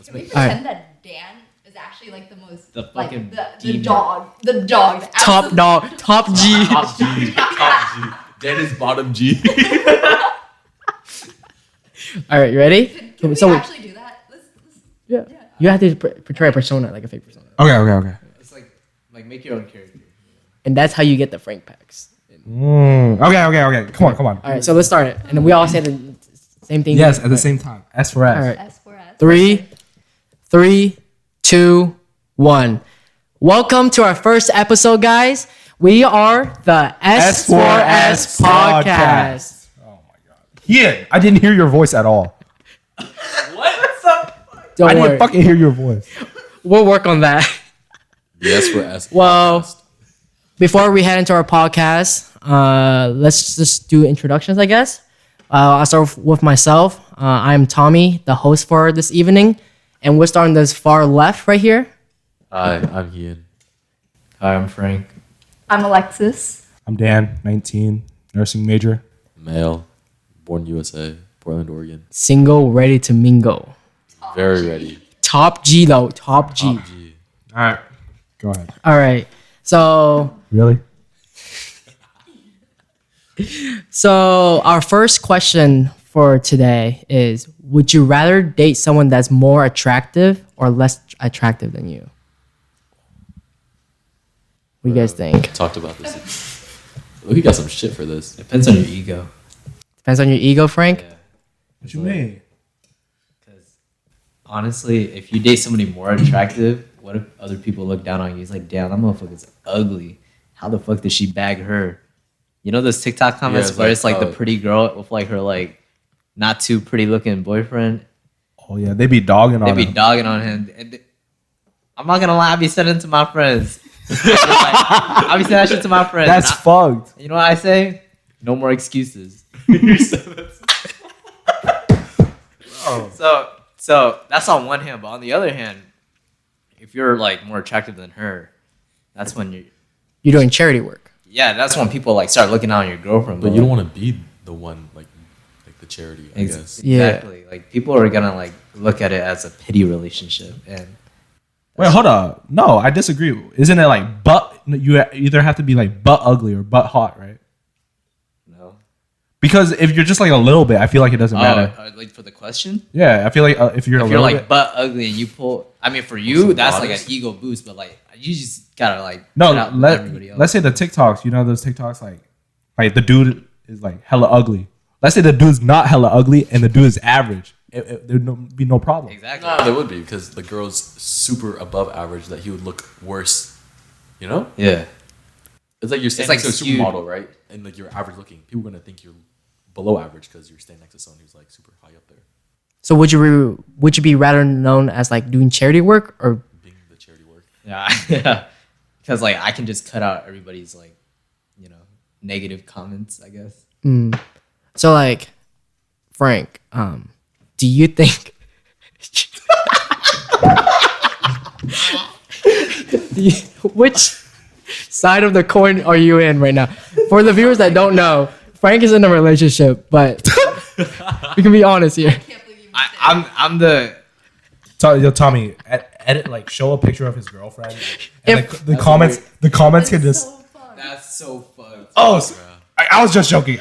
Can we All pretend that Dan is actually like the most The fucking the dog, the Top dog, top G. Top G. Top G. Dan is bottom G. All right, you ready? Can we So actually do that? yeah, you have to portray a persona, like a fake persona, Okay. It's like make your own character. and that's how you get the Frank packs. Okay. Come on. All right, so let's start it, and then we all say the same thing. Yes, at the same time. S for S. All right. S for S. 3, 2, 1. Welcome to our first episode, guys. We are the S4S podcast. Oh my god. Hien, I didn't hear your voice at all. Don't I worry, didn't fucking hear your voice. we'll work on that. Yes, we're S. Well, before we head into our podcast, let's just do introductions, I guess. I'll start with myself. I'm Tommy, the host for this evening, and we're starting this far left right here. Hi, I'm Hien. Hi, I'm Frank. I'm Alexis. I'm Dan, 19, nursing major. Male, born USA, Portland, Oregon. Single, ready to mingle. Very ready. Top G though, top G. Top G. All right. Go ahead. All right. Really? So our first question for today is: would you rather date someone that's more attractive or less attractive than you? What do you guys think? Talked about this. We got some shit for this. Depends on your ego. Depends on your ego, Frank. Yeah. What you mean? Because honestly, if you date somebody more attractive, what if other people look down on you? It's like, damn, that motherfucker's ugly. How the fuck did she bag her? You know those TikTok comments it's where like, it's like the oh. pretty girl with like her like not too pretty looking boyfriend? Oh yeah, they be dogging They on be him. dogging on him. And I'm not gonna lie, I be sending it to my friends. I be sending that shit to my friends. That's And fucked. you know what I say? No more excuses. So that's on one hand, but on the other hand, if you're like more attractive than her, that's when You're doing charity work. that's when people like start looking out on your girlfriend. But you don't want to be the one, like the charity, I guess. Exactly. Like people are gonna like look at it as a pity relationship, and Wait, hold up. No, I disagree. Isn't it like butt? You either have to be like butt ugly or butt hot, right? no. Because if you're just like a little bit, I feel like it doesn't matter. Like for the question, Yeah, I feel like if you're a if you're little like bit. butt ugly and you pull, I mean, for you that's like modest? an ego boost, but like you just gotta like No, put out with everybody else. let's say the TikToks. You know those TikToks like the dude is like hella ugly. Let's say the dude's not hella ugly and the dude is average. There'd be no problem. Exactly. No, there would be because the girl's super above average that he would look worse. You know? Yeah. It's like you're standing like next to a skewed. supermodel, right? And like you're average looking. People are gonna think you're below average because you're standing next to someone who's like super high up there. So would you be rather known as like doing charity work or Being the charity work. Yeah. Because like I can just cut out everybody's like, negative comments, I guess. so like Frank? Do you think? Which side of the coin are you in right now? For the viewers that don't know, Frank is in a relationship, but we can be honest here. Can't believe you missed it. I'm the Yo, Tommy, edit like show a picture of his girlfriend. And If- the comments can just. So fun. that's so fucked. Oh, I was just joking.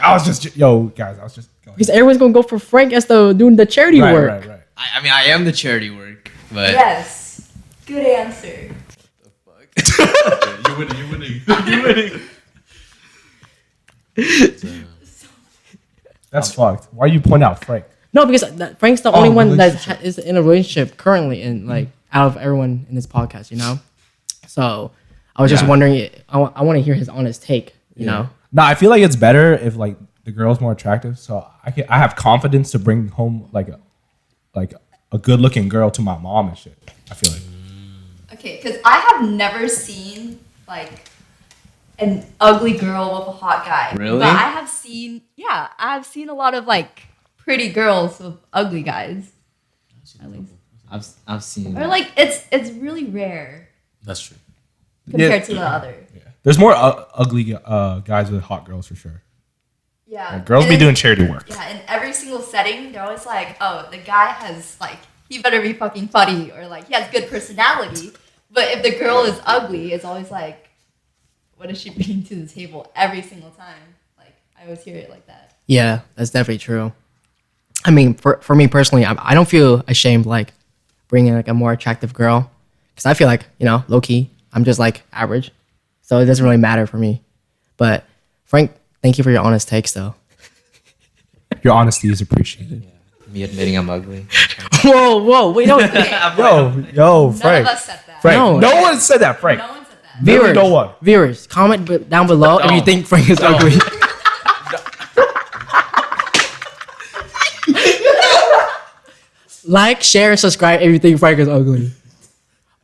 Yo, guys, I was just going. Because everyone's gonna go for Frank as the doing the charity work. Right. I mean, I am the charity work, but Yes. Good answer. You're winning. You're winning. That's fucked. Why you point out Frank? No, because Frank's the only one that relationship. is in a relationship currently, and like out of everyone in this podcast, So I was just Yeah. wondering. I want to hear his honest take. You know. No, I feel like it's better if like the girl's more attractive, so I have confidence to bring home like a good looking girl to my mom and shit. I feel like. Okay, because I have never seen like an ugly girl with a hot guy. Really? But I've seen a lot of like pretty girls with ugly guys. At least. I've seen. Or like it's really rare That's true. compared to the other. There's more ugly guys with hot girls for sure. Yeah. Like, girls And be then- doing charity work. Yeah, in every single setting, they're always like, oh, the guy has like he better be fucking funny or like he has good personality. But if the girl is ugly, it's always like, what is she bringing to the table every single time? Like I always hear it like that. Yeah, that's definitely true. I mean, for me personally, I don't feel ashamed like bringing like a more attractive girl because I feel like low key I'm just like average, so it doesn't really matter for me. But Frank, thank you for your honest takes though. Your honesty is appreciated. Me admitting I'm ugly. Whoa, wait, no, Yo, None Frank. of us said that. Frank. No. No one said that, Frank. No one said that. Literally no one. viewers, comment down below if you think Frank is ugly. Like, share, and subscribe if you think Frank is ugly.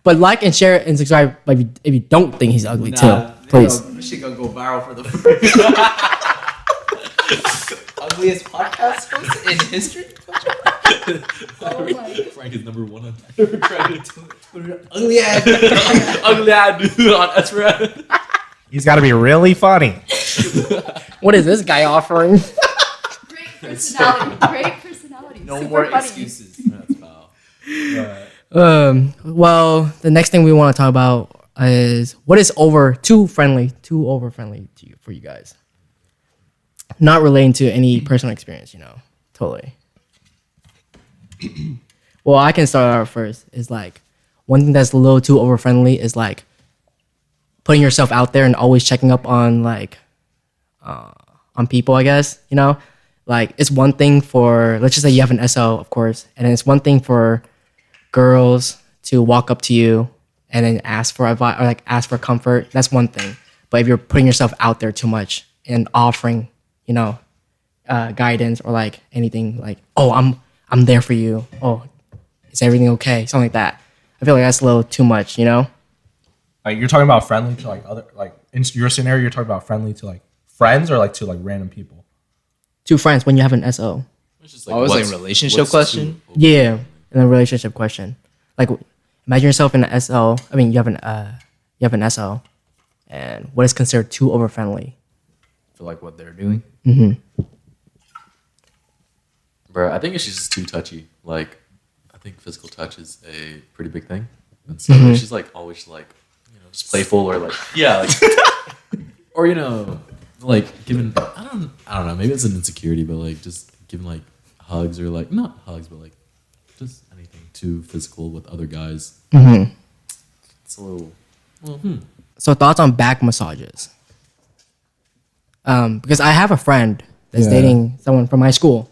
But like and share and subscribe if you don't think he's ugly too. Please. Shit gonna go viral for the ugliest podcast host in history. Oh my god. Frank is number 1 on Ugly ass. ugly ad on Esra. He's got to be really funny. What is this guy offering? Great personality. Great personality. No Super more funny. excuses. That's foul. Well, the next thing we want to talk about is what is too over friendly to you for you guys. Not relating to any personal experience, totally. Well, I can start out first. Is like one thing that's a little too over friendly is like putting yourself out there and always checking up on like on people. I guess like it's one thing for, let's just say you have an SO, of course, and then it's one thing for girls to walk up to you and then ask for advice or like ask for comfort. That's one thing. But if you're putting yourself out there too much and offering, guidance or like anything like, oh, I'm there for you. Oh, is everything okay? Something like that. I feel like that's a little too much, Like you're talking about friendly to like other, like in your scenario, you're talking about friendly to like friends or like to like random people. Two friends when you have an SO. It's just Oh, it was like a relationship question? Yeah, in a relationship question. Like, imagine yourself in an SO. I mean, you have an SO, and what is considered too over friendly? For like what they're doing. Bro, I think it's just too touchy. Like, I think physical touch is a pretty big thing. And so she's like always like, just playful or like, yeah, like, or, like giving, I don't know, maybe it's an insecurity, but like just giving like hugs or like, not hugs, but like just anything too physical with other guys. It's a little, So thoughts on back massages? Because I have a friend that's dating someone from my school,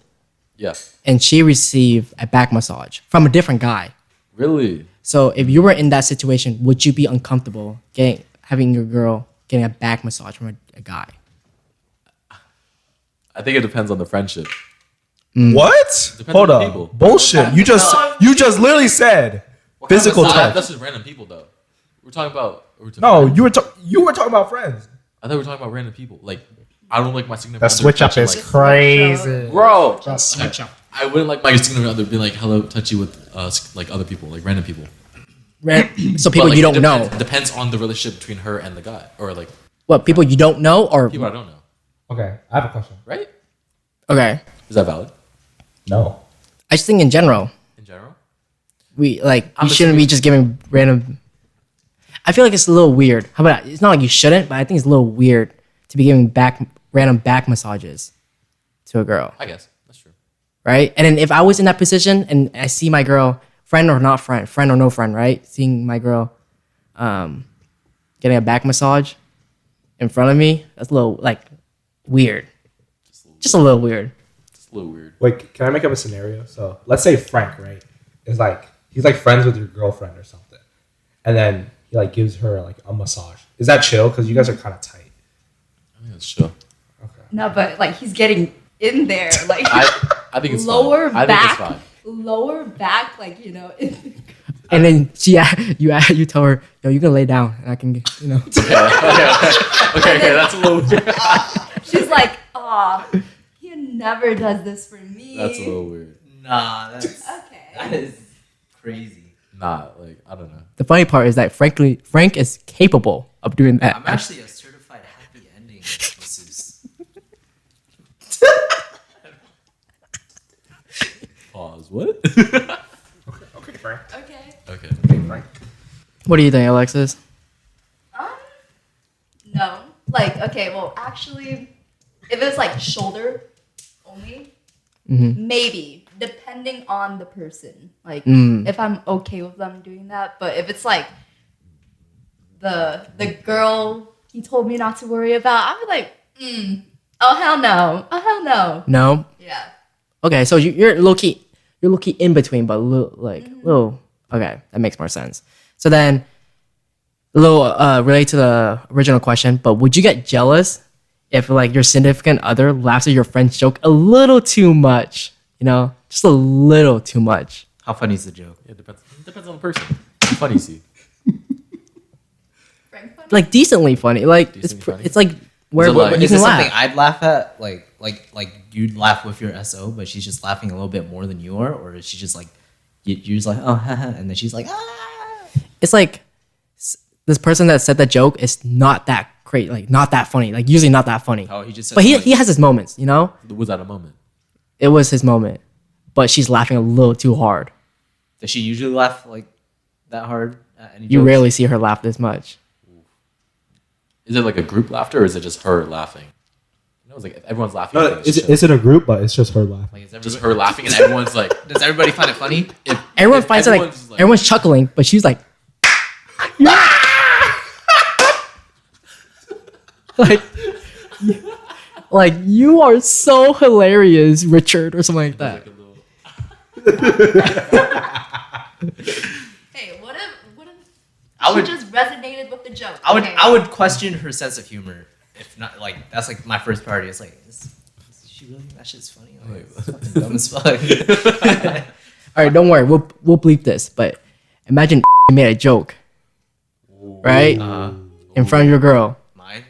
yeah. and she received a back massage from a different guy. Really? So if you were in that situation, would you be uncomfortable having your girl getting a back massage from a guy? I think it depends on the friendship. What? Depends Hold on the up. people. Bullshit. You just literally said physical touch. That's just random people though. We're talking about. No, you were talking about friends. I thought we were talking about random people. Like, I don't like my significant The other switch up touching, is like, crazy. bro. Just switch up. I wouldn't like my significant other being like hello touchy with like other people, like random people. So people But, like, you don't it know. depends on the relationship between her and the guy, or like What, people you don't know or people I don't know. Okay, I have a question. Right? okay? Is that valid No. I just think in general, in general? we I'm shouldn't be just giving random. I feel like it's a little weird. How about it's not like you shouldn't, but I think it's a little weird to be giving random back massages to a girl, I guess that's true. right? And then if I was in that position and I see my girl, friend or not friend, friend or no friend, right? Seeing my girl, getting a back massage in front of me, that's a little like weird. Just a little weird. It's a little weird. Wait, can I make up a scenario? So let's say Frank, right, is like he's like friends with your girlfriend or something, and then he like gives her like a massage. Is that chill? Because you guys are kind of tight. I think that's chill. Okay. No, but like he's getting in there, like I think it's lower fine. I back, think it's fine. lower back, like And then you tell her, yo, you can lay down, and I can, Okay, that's a little weird. she's like, "Aw, he never does this for me." That's a little weird. Nah, that Okay. is crazy. Nah, like I don't know. The funny part is that Frank is capable of doing that. I'm actually a certified happy ending masseuse. Pause. What? Frank. Okay. Okay. Okay, Frank. What do you think, Alexis? Um, no. Like, okay, well, actually, if it's like shoulder only, maybe, depending on the person. Like, if I'm okay with them doing that. But if it's like the girl he told me not to worry about, I'd be like, oh, hell no. Oh, hell no. No. Yeah. Okay, so you're low key in between, but little. Okay, that makes more sense. So then, a little related to the original question, but would you get jealous if like your significant other laughs at your friend's joke a little too much? You know, just a little too much. How funny is the joke? Yeah, depends on the person. How funny is he? Frank funny? Like decently funny. Like Decently funny? it's like where Is it like, you is can it laugh. something I'd laugh at? Like you'd laugh with your SO, but she's just laughing a little bit more than you are, or is she just like you're just like oh haha, and then she's like ah. It's like this person that said that joke is not that great, like not that funny, like usually not that funny. Oh, he just said But he something. has his moments, you know. Was that a moment? It was his moment, but she's laughing a little too hard. Does she usually laugh like that hard at any You jokes? rarely see her laugh this much. Is it like a group laughter or is it just her laughing? You know, it's like if everyone's laughing. I No, think it's it's in a group, but it's just her laughing. Like, is just everybody, her laughing and everyone's like, does everybody find it funny? Everyone If finds it like everyone's like- everyone's chuckling, but she's like, like, like you are so hilarious, Richard, or something like that. Hey, what if I she would- just resonated with the joke? I Okay. would question her sense of humor. If not, like that's like my first priority. It's like, is she really that shit's funny? Like, it's fucking dumb as fuck. All right, don't worry, we'll bleep this. But imagine made a joke, right, in front of your girl, Mine.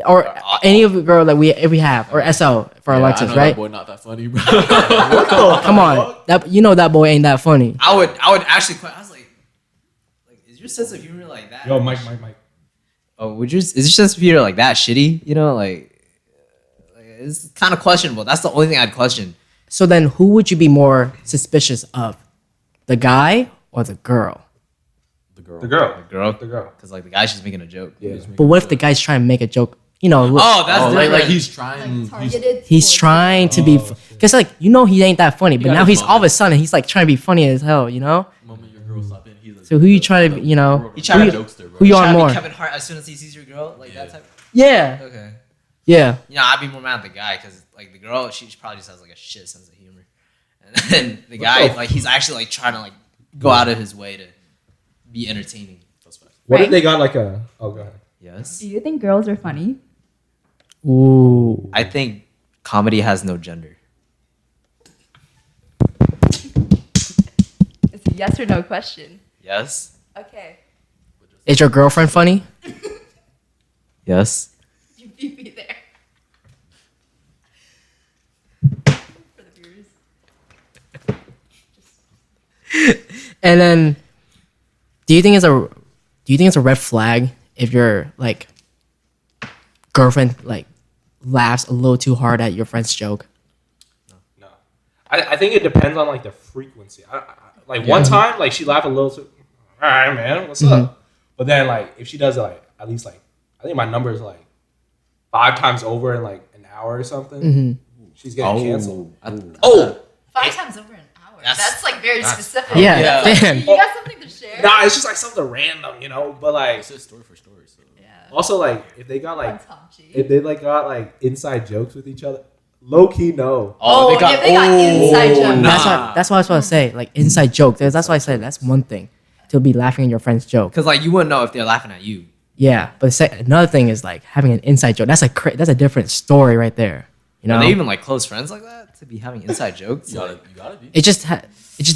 or any of the girl that we have, or SL for Alexis, I know right? That boy, not that funny, bro. Come on, that boy ain't that funny. I would actually. I was like, is your sense of humor like that? Yo, Mike. Oh, is your sense of humor like that shitty? You know, like it's kind of questionable. That's the only thing I'd question. So then, who would you be more suspicious of, the guy or the girl? The girl. The girl. The girl, The girl. because like the guy's just making a joke. Yeah. But what if the guy's trying to make a joke? You know, Oh, that's Oh, different. like he's trying. Like targeted. he's towards- trying to be, because like he ain't that funny, but got now his he's all of a moments. sudden he's like trying to be funny as hell, you know? The moment your girl slap in, he's like, So who you trying to, you know? He trying to to- jokester, bro. who you Trying on to be more? Kevin Hart as soon as he sees your girl, like that type. Yeah, Okay. yeah. You know, I'd be more mad at the guy because like the girl, she probably just has like a shit sense of humor, and then the guy, like he's actually like trying to like go out of his way to be entertaining. That's fine. What Frank? if they got like a? Oh, go ahead. Yes. Do you think girls are funny? Ooh. I think comedy has no gender. It's a yes or no question. Yes. Okay. Is your girlfriend funny? Yes. You beat me there. For the viewers. And then, do you think it's a red flag if your like girlfriend like laughs a little too hard at your friend's joke? No, I think it depends on like the frequency. Like one time, like she laughed a little too. All right, man, what's up? But then like if she does it like at least like I think my number is like 5 times over in like an hour or something. She's getting canceled. Oh. 5 times over an hour. That's like very specific. Yeah, Yeah. damn. You got something to share? Nah, it's just like something random, you know. But like It's just story for story. So. Yeah. also like if they got like Tom G. if they like got like inside jokes with each other, low key no. Oh, if they got inside jokes. nah. That's what I was supposed to say. Like inside joke. That's why I said that's one thing, to be laughing at your friend's joke. Because like you wouldn't know if they're laughing at you. Yeah, but another thing is like having an inside joke. That's a different story right there. You know, Are they even like close friends like that to be having inside jokes? You Like, gotta be. it just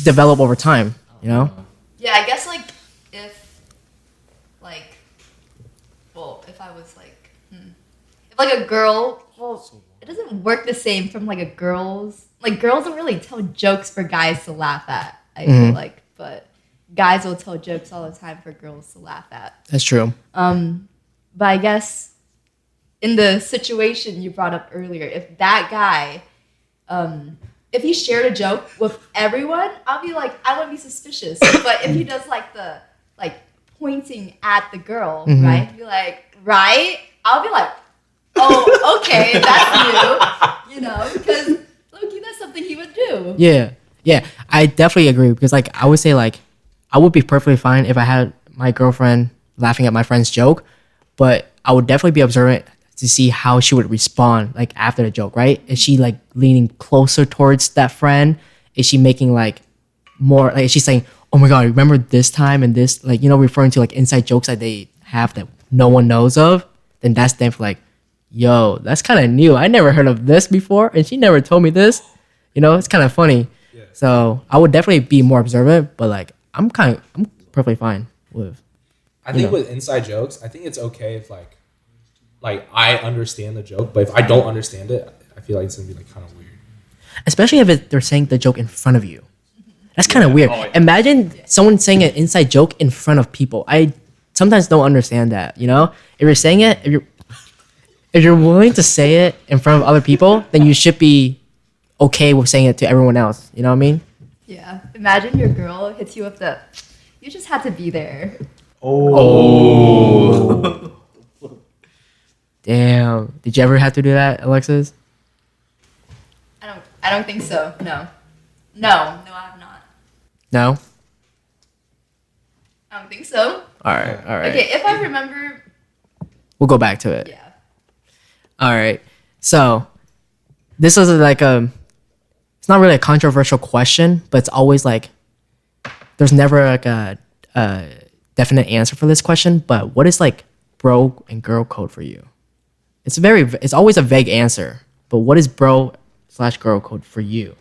develop over time. You know. Yeah, I guess like if like, well, if I was like, if like a girl, well, it doesn't work the same from like a girl's. Like girls don't really tell jokes for guys to laugh at. I feel like, but guys will tell jokes all the time for girls to laugh at. That's true. But I guess in the situation you brought up earlier, if that guy, if he shared a joke with everyone, I'll be like, I wouldn't be suspicious. But if he does like the like pointing at the girl, right? Be like, right? I'll be like, oh, okay, that's new. You know, because low-key, that's something he would do. Yeah, I definitely agree because like I would say like I would be perfectly fine if I had my girlfriend laughing at my friend's joke, but I would definitely be observant to see how she would respond like after the joke, right? Is she like leaning closer towards that friend? Is she making like more like is she saying, "Oh my god, remember this time and this," like, you know, referring to like inside jokes that they have that no one knows of? Then that's definitely like, yo, that's kind of new. I never heard of this before, and she never told me this. You know, it's kind of funny. Yeah. So I would definitely be more observant, but like I'm perfectly fine with. I think with inside jokes, I think it's okay if like I understand the joke, but if I don't understand it, I feel like it's gonna be like kind of weird. Especially if they're saying the joke in front of you. That's kind of weird. Oh, yeah. Imagine someone saying an inside joke in front of people. I sometimes don't understand that, you know? If you're saying it, if you're willing to say it in front of other people, then you should be okay with saying it to everyone else. You know what I mean? Yeah. Imagine your girl hits you with the, you just had to be there. Oh. Damn. Did you ever have to do that, Alexis? I don't think so. No, I have not. No? I don't think so. All right. Okay, if I remember, We'll go back to it. yeah. All right. So this is like it's not really a controversial question, but it's always like, there's never like a definite answer for this question, but what is like bro and girl code for you? It's always a vague answer, but what is bro/girl code for you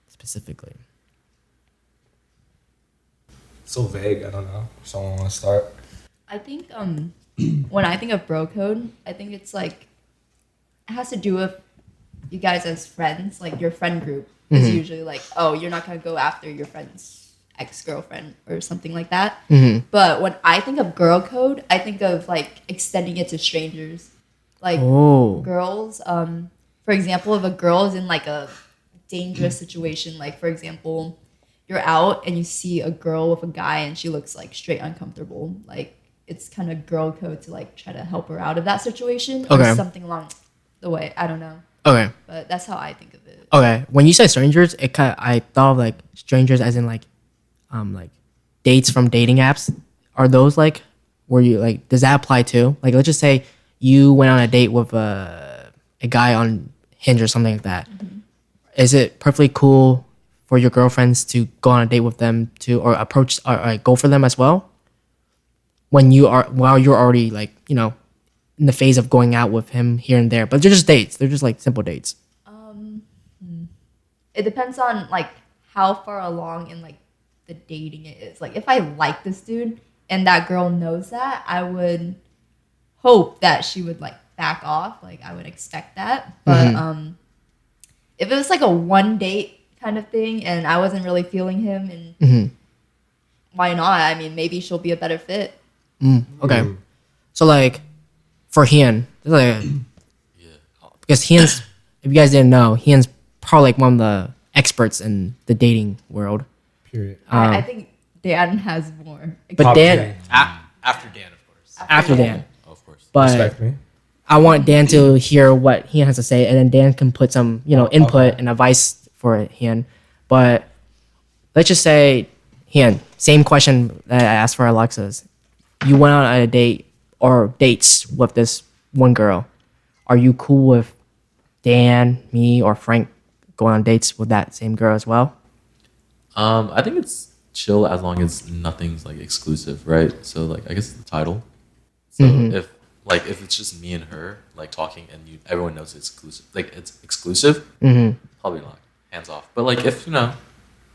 specifically? So vague. I don't know. Someone want to start? I think when I think of bro code, I think it's like it has to do with you guys as friends, like your friend group is usually like, oh, you're not gonna go after your friend's ex-girlfriend or something like that. But when I think of girl code, I think of like extending it to strangers, like girls. For example, if a girl is in like a dangerous situation, like for example, you're out and you see a girl with a guy and she looks like straight uncomfortable, like it's kind of girl code to like try to help her out of that situation or something along the way. I don't know. Okay. But that's how I think of it. Okay. When you say strangers, I thought of like strangers as in like dates from dating apps. Are those like where you like does that apply too? Like let's just say you went on a date with a guy on Hinge or something like that. Is it perfectly cool for your girlfriends to go on a date with them to or approach or go for them as well? While you're already like, you know, in the phase of going out with him here and there, but they're just dates. They're just like simple dates. It depends on like how far along in like the dating it is. Like if I like this dude and that girl knows that, I would hope that she would like back off. Like I would expect that. But if it was like a one date kind of thing and I wasn't really feeling him and why not? I mean, maybe she'll be a better fit. Okay. So like for Hien, like, because Hien's, if you guys didn't know, Hien's probably like one of the experts in the dating world. Period. I think Dan has more. But Top Dan, 10. After Dan, of course. after Dan, Of course. but Respect me. I want Dan to hear what Hien has to say, and then Dan can put some, you know, input and advice for Hien. But let's just say, Hien, same question that I asked for Alexis. You went on a date or dates with this one girl. Are you cool with Dan, me, or Frank going on dates with that same girl as well? I think it's chill as long as nothing's like exclusive, right? So like I guess the title. So if it's just me and her like talking and everyone knows it's exclusive, probably not. Hands off. But like if you know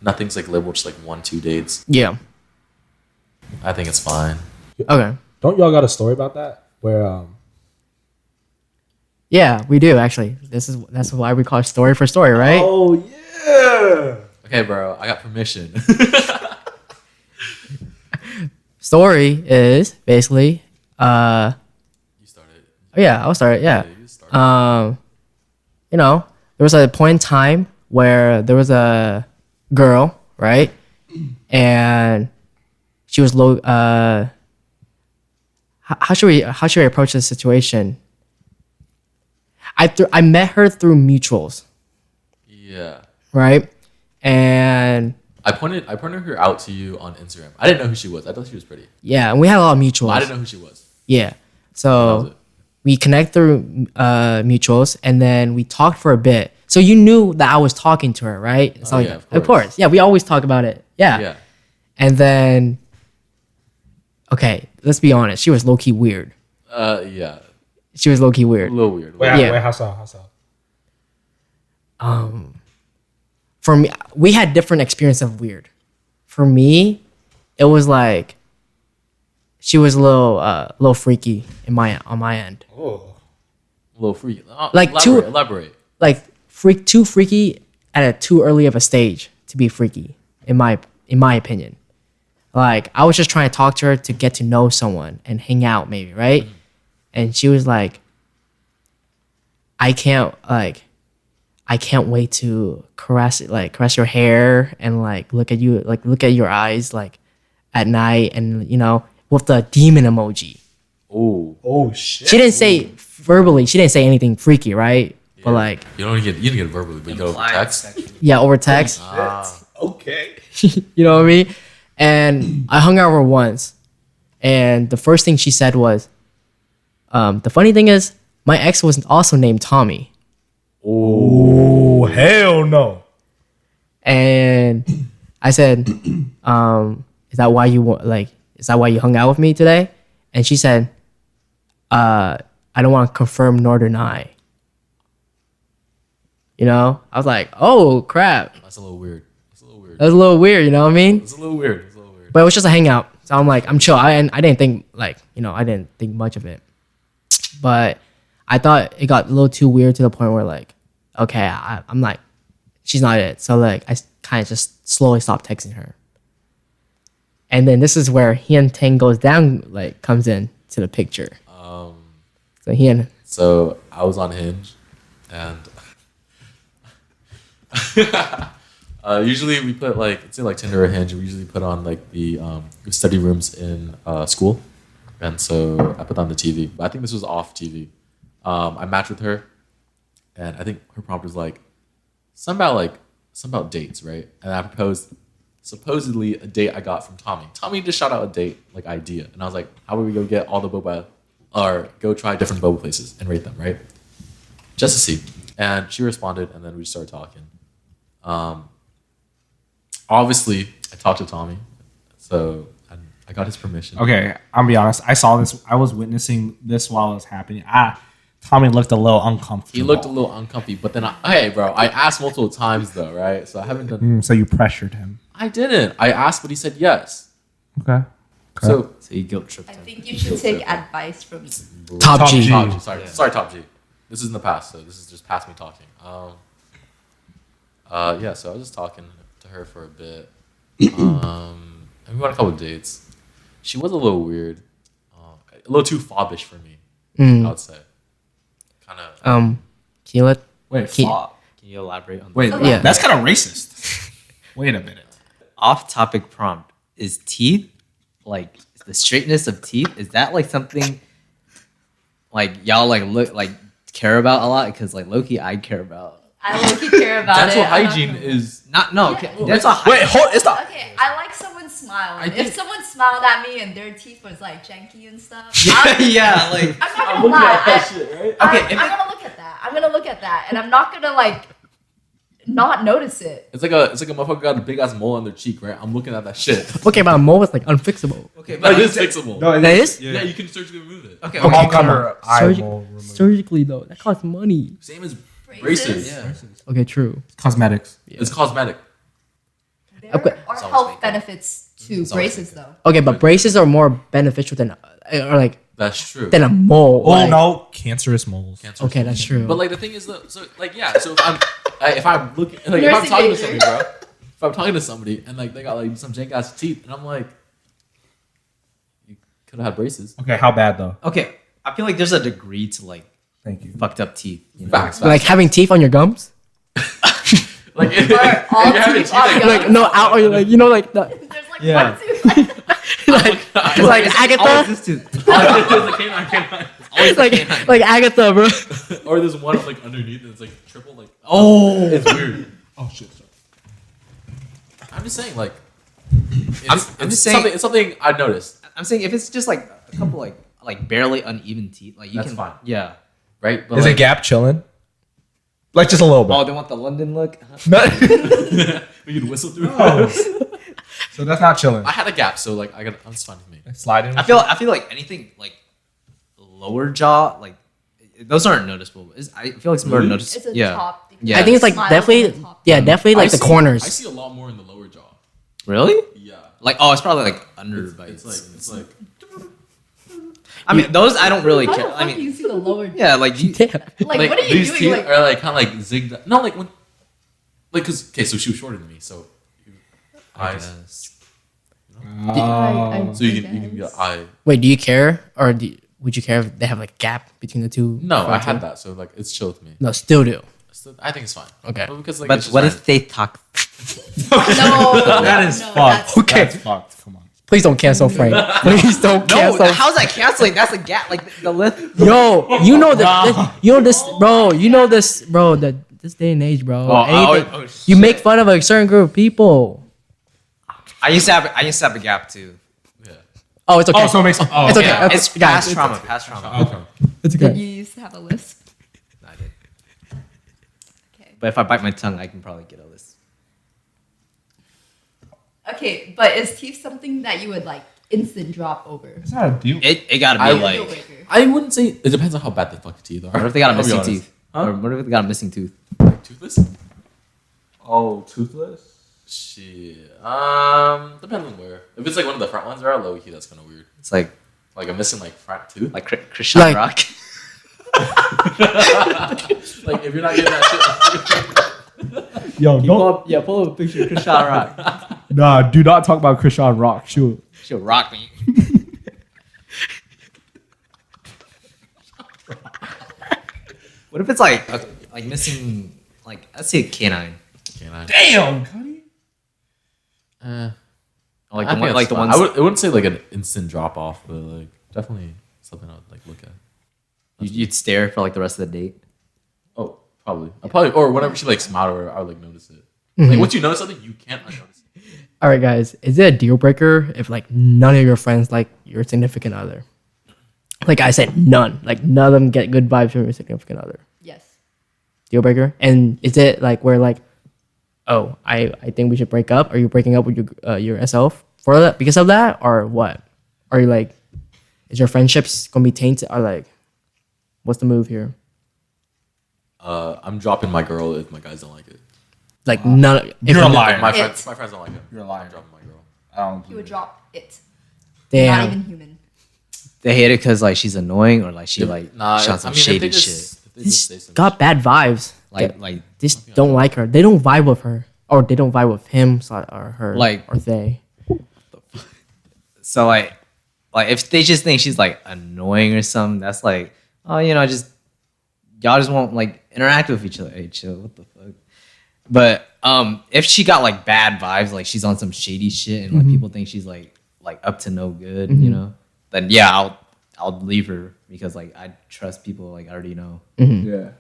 nothing's like labeled just like 1-2 dates, Yeah. I think it's fine. Okay. Don't y'all got a story about that where Yeah, we do actually. That's why we call it story for story, right? Oh yeah. Okay, bro, I got permission. Story is basically You started. yeah, I'll start it. Yeah. You started. You know, there was a point in time where there was a girl, right? And she was low. How should we approach this situation? I met her through mutuals, Yeah. right? And I pointed her out to you on Instagram. I didn't know who she was. I thought she was pretty. yeah, and we had a lot of mutuals. I didn't know who she was. Yeah, That was so it. we connect through mutuals, and then we talked for a bit. So you knew that I was talking to her, right? So yeah, of course. Yeah, we always talk about it. Yeah. Yeah. And then, okay, let's be honest. She was low key weird. Yeah. She was low key A weird. little weird. Wait, Yeah. wait, how so? For me, we had different experience of weird. For me, it was like she was a little freaky on my end. Oh. A little freaky. Like elaborate. Like too freaky at a too early of a stage to be freaky, in my opinion. Like I was just trying to talk to her to get to know someone and hang out, maybe, right? Mm-hmm. And she was like, I can't wait to caress your hair and look at your eyes at night, and with the demon emoji. Oh shit. She didn't say verbally, she didn't say anything freaky, right? But You didn't get it verbally, but you got over text. yeah, over text. Okay. You know what I mean? And I hung out with her once, and the first thing she said was, the funny thing is, my ex was also named Tommy. Oh hell no. And I said, is that why you hung out with me today? And she said, I don't want to confirm nor deny. I was like, oh crap. That's a little weird. That was a little weird, you know what I mean? It's a little weird. But it was just a hangout. So I'm like, I'm chill. I didn't think I didn't think much of it. But I thought it got a little too weird to the point where okay, I'm like, she's not it. So I kind of just slowly stopped texting her. And then this is where Hien Tang goes down, comes in to the picture. So Hien. So I was on Hinge, and usually we put say Tinder or Hinge. We usually put on the study rooms in school, and so I put on the TV. But I think this was off TV. I matched with her, and I think her prompt was something about dates, right? And I proposed supposedly a date I got from Tommy. Tommy just shot out a date idea, and I was like, how about we go get all the boba, or go try different boba places and rate them, right? Just to see. And she responded, and then we started talking. Obviously, I talked to Tommy, so I got his permission. Okay, I'm gonna be honest. I saw this. I was witnessing this while it was happening. Tommy looked a little uncomfortable. He looked a little uncomfy, but then I asked multiple times though, right? So I haven't done. So you pressured him. I didn't. I asked, but he said yes. Okay. So So you guilt tripped I him. think you should take advice from Top G. Top G. Sorry, Top G. This is in the past, so this is just past me talking. Yeah. So I was just talking to her for a bit. And we went on a couple of dates. She was a little weird, a little too fobbish for me. I would say. Kind of. Can you let Wait, Can- fuck. Can you elaborate on Wait, that? Yeah. that's kind of racist. Wait a minute. Off-topic prompt. Is teeth, the straightness of teeth, is that something y'all look care about a lot? Because low-key I care about. I low-key care about Dental it. hygiene is. That's a Wait, hold. Stop. Okay, I like someone's smile. I think- If someone smiled at me and their teeth was janky and stuff, yeah, I'm not gonna lie. shit, right? Okay, I'm gonna look at that. I'm gonna look at that, and I'm not gonna not notice it. It's like a motherfucker got a big ass mole on their cheek, right? I'm looking at that shit. okay, but a mole is unfixable. okay, But it is fixable. No, That is? Yeah, you can surgically remove it. okay, Come okay. on, come on. Surgically though, that costs money. Same as Braces? braces. Yeah. Okay, true. Cosmetics. It's cosmetic. There Okay. are It's always health fake. benefits to It's always braces, fake. though. Okay, but braces are more beneficial than That's true. than a mole. Oh no, cancerous moles. Cancer. Okay, that's true. But the thing is though, so if I'm looking, if I'm Nursing talking to major. somebody, bro, if I'm talking to somebody and they got some jank ass teeth, and I'm like, you could have had braces. Okay, how bad though? Okay, I feel there's a degree to Thank you. fucked up teeth. You know? Facts. Having teeth on your gums. Like, if Or all you're having teeth teeth, like, are Like no out or like like the There's like Yeah. 1, 2, like, like Agatha, This tooth. It's a canine. like Agatha, bro. Or there's one like underneath that's like triple. Like, Oh, it's weird. Oh shit. Sorry. I'm just saying, like, I'm it's just saying- something. It's something I've noticed, I'm saying if it's just like a couple like barely uneven teeth, like you That's can fine. Yeah. right? But Is like, a gap chilling? Like just a little bit. Oh, they want the London look. we could whistle through. So that's not chilling. I had a gap, so like it's fine with me. Sliding. I feel like anything like lower jaw, like those aren't noticeable. I feel like it's more Really? noticeable. It's a Yeah. top. thing. Yeah. I think it's like Smile definitely, on the top. definitely like the I corners. see a lot more in the lower jaw. Really? Yeah, Like it's probably like under it's like I mean, those I don't really How the care. fuck I do you mean, see the lower? yeah, like you, Damn. Like, what are you these doing? teeth Like, are like kind of like zigzag. No, like when, like because okay, so she was shorter than me, so I eyes. guess. I So you can be guess. like, eye. Wait, do you care or would you care if they have like a gap between the two? No, I front had teeth? that, so like it's chill with me. No, still do. So I think it's fine. Okay. Well, because like, But it's just what random. if they talk? No, That is no, fucked. that's- Okay. That's fucked. Come on. Please don't cancel Frank. Please don't No, cancel. how's that canceling? That's a gap. Like the lip. Yo, you know you know this, bro. You know this, bro. This day and age, bro. Anything- you make fun of a certain group of people. I used to have a gap too. Yeah. Oh, it's okay. Oh, so it makes. Oh, It's okay. yeah. It's guys, past trauma. Past trauma. Okay. It's Did okay. you used to have a lisp? I did. Okay. But if I bite my tongue, I can probably get a list. Okay, but is teeth something that you would like instant drop over? It's not a deal. It gotta be I- Deal like. breaker. I wouldn't say it depends on how bad the fucking teeth are. What if they got a I'll be missing honest. tooth? Huh? Or what if they got a missing tooth? Like toothless? Oh, toothless. Shit. Depends on where. If it's like one of the front ones, are low key. That's kind of weird. It's like Like I'm missing like front tooth. like Christian Like- Rock. Like if you're not getting that shit. Yo, Pull up a picture of Christian Rock. Nah, do not talk about Krishan Rock. Shoot. She'll rock me. What if it's like missing like let's say a canine, Can't I? Damn, Cuddy. or like I the think one, that's like the fine. ones. I wouldn't say like an instant drop off, but like definitely something I'd like look at. You'd stare for like the rest of the date. Oh, probably. I probably or whenever she like smiled or I would like notice it. Like once you notice something, you can't unnotice it. All right, guys. Is it a deal breaker if like none of your friends like your significant other? Like I said, none. Like none of them get good vibes from your significant other. Yes. Deal breaker. And is it like where like, oh, I think we should break up? Are you breaking up with your SO for that because of that or what? Are you like, is your friendships gonna be tainted or like, what's the move here? I'm dropping my girl if my guys don't like it. Like none. You're a liar. My It. friends don't like it. You're a liar. I'm dropping my girl. I don't. He would drop it. Not Damn. even human. They hate it because like she's annoying or like she like Nah, shot some if shady they shit. just, if they just say This some got bad vibes. Like Just don't like her. They don't vibe with her, or they don't vibe with him, or her, Like- or they. so like if they just think she's like annoying or something, that's like oh just y'all just won't like interact with each other. Hey, chill. What the fuck? But if she got like bad vibes, like she's on some shady shit, and like people think she's like up to no good, then yeah, I'll leave her because like I trust people like I already know. Yeah.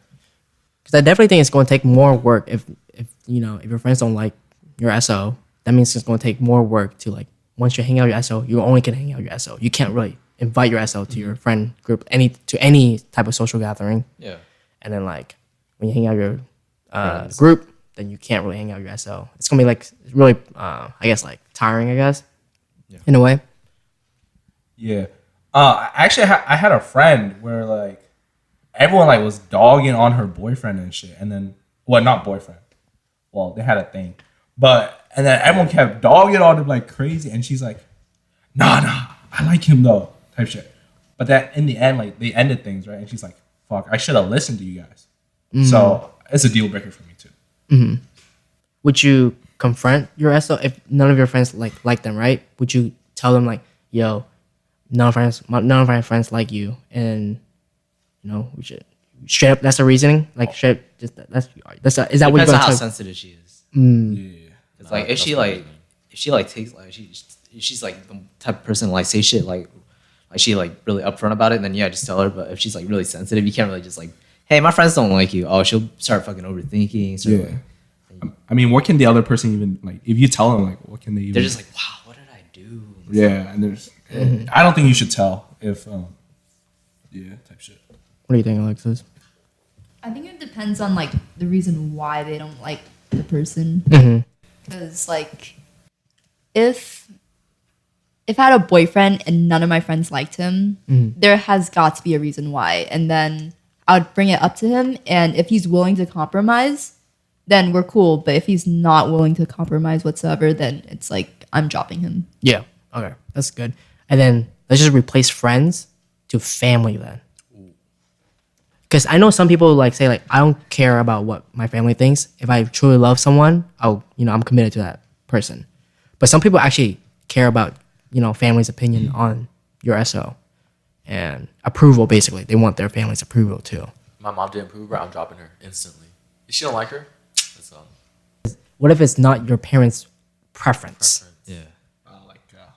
Because I definitely think it's going to take more work if your friends don't like your SO. That means it's going to take more work to like once you hang out with your SO, you only can hang out with your SO. You can't really invite your SO to your friend group to any type of social gathering. Yeah. And then like when you hang out with your group, then you can't really hang out with your SO. It's gonna be like really, I guess like tiring. I guess in a way. Yeah. Actually, I had a friend where like everyone like was dogging on her boyfriend and shit, and then not boyfriend. Well, they had a thing, and then everyone kept dogging on him like crazy, and she's like, "Nah, I like him though," type shit. But that in the end, like they ended things right, and she's like, "Fuck, I should have listened to you guys." So it's a deal breaker for me too. Would you confront your SO if none of your friends like them, right? Would you tell them like, "Yo, none of my friends like you," and we should straight up. That's the reasoning. Like straight, just is that what you're Depends on gonna how tell? sensitive she is. Yeah. It's like if she like takes like she's like the type of person like say shit like she like really upfront about it, then yeah, just tell her. But if she's like really sensitive, you can't really just like, hey, my friends don't like you. Oh, she'll start fucking overthinking. Start, Yeah. I mean, what can the other person even like? If you tell them, like, what can they even? They're just like, wow, what did I do? Yeah, and there's. I don't think you should tell if. Yeah, type shit. What do you think, Alexis? I think it depends on like the reason why they don't like the person. Because like, if I had a boyfriend and none of my friends liked him, there has got to be a reason why. And then I would bring it up to him, and if he's willing to compromise, then we're cool. But if he's not willing to compromise whatsoever, then it's like I'm dropping him. Yeah. Okay, that's good. And then let's just replace friends to family then. Because I know some people like say like I don't care about what my family thinks. If I truly love someone, I'm committed to that person. But some people actually care about family's opinion on your SO and approval. Basically, they want their family's approval too. My mom didn't approve her. I'm dropping her instantly. If she don't like her, that's What if it's not your parents' preference? Yeah.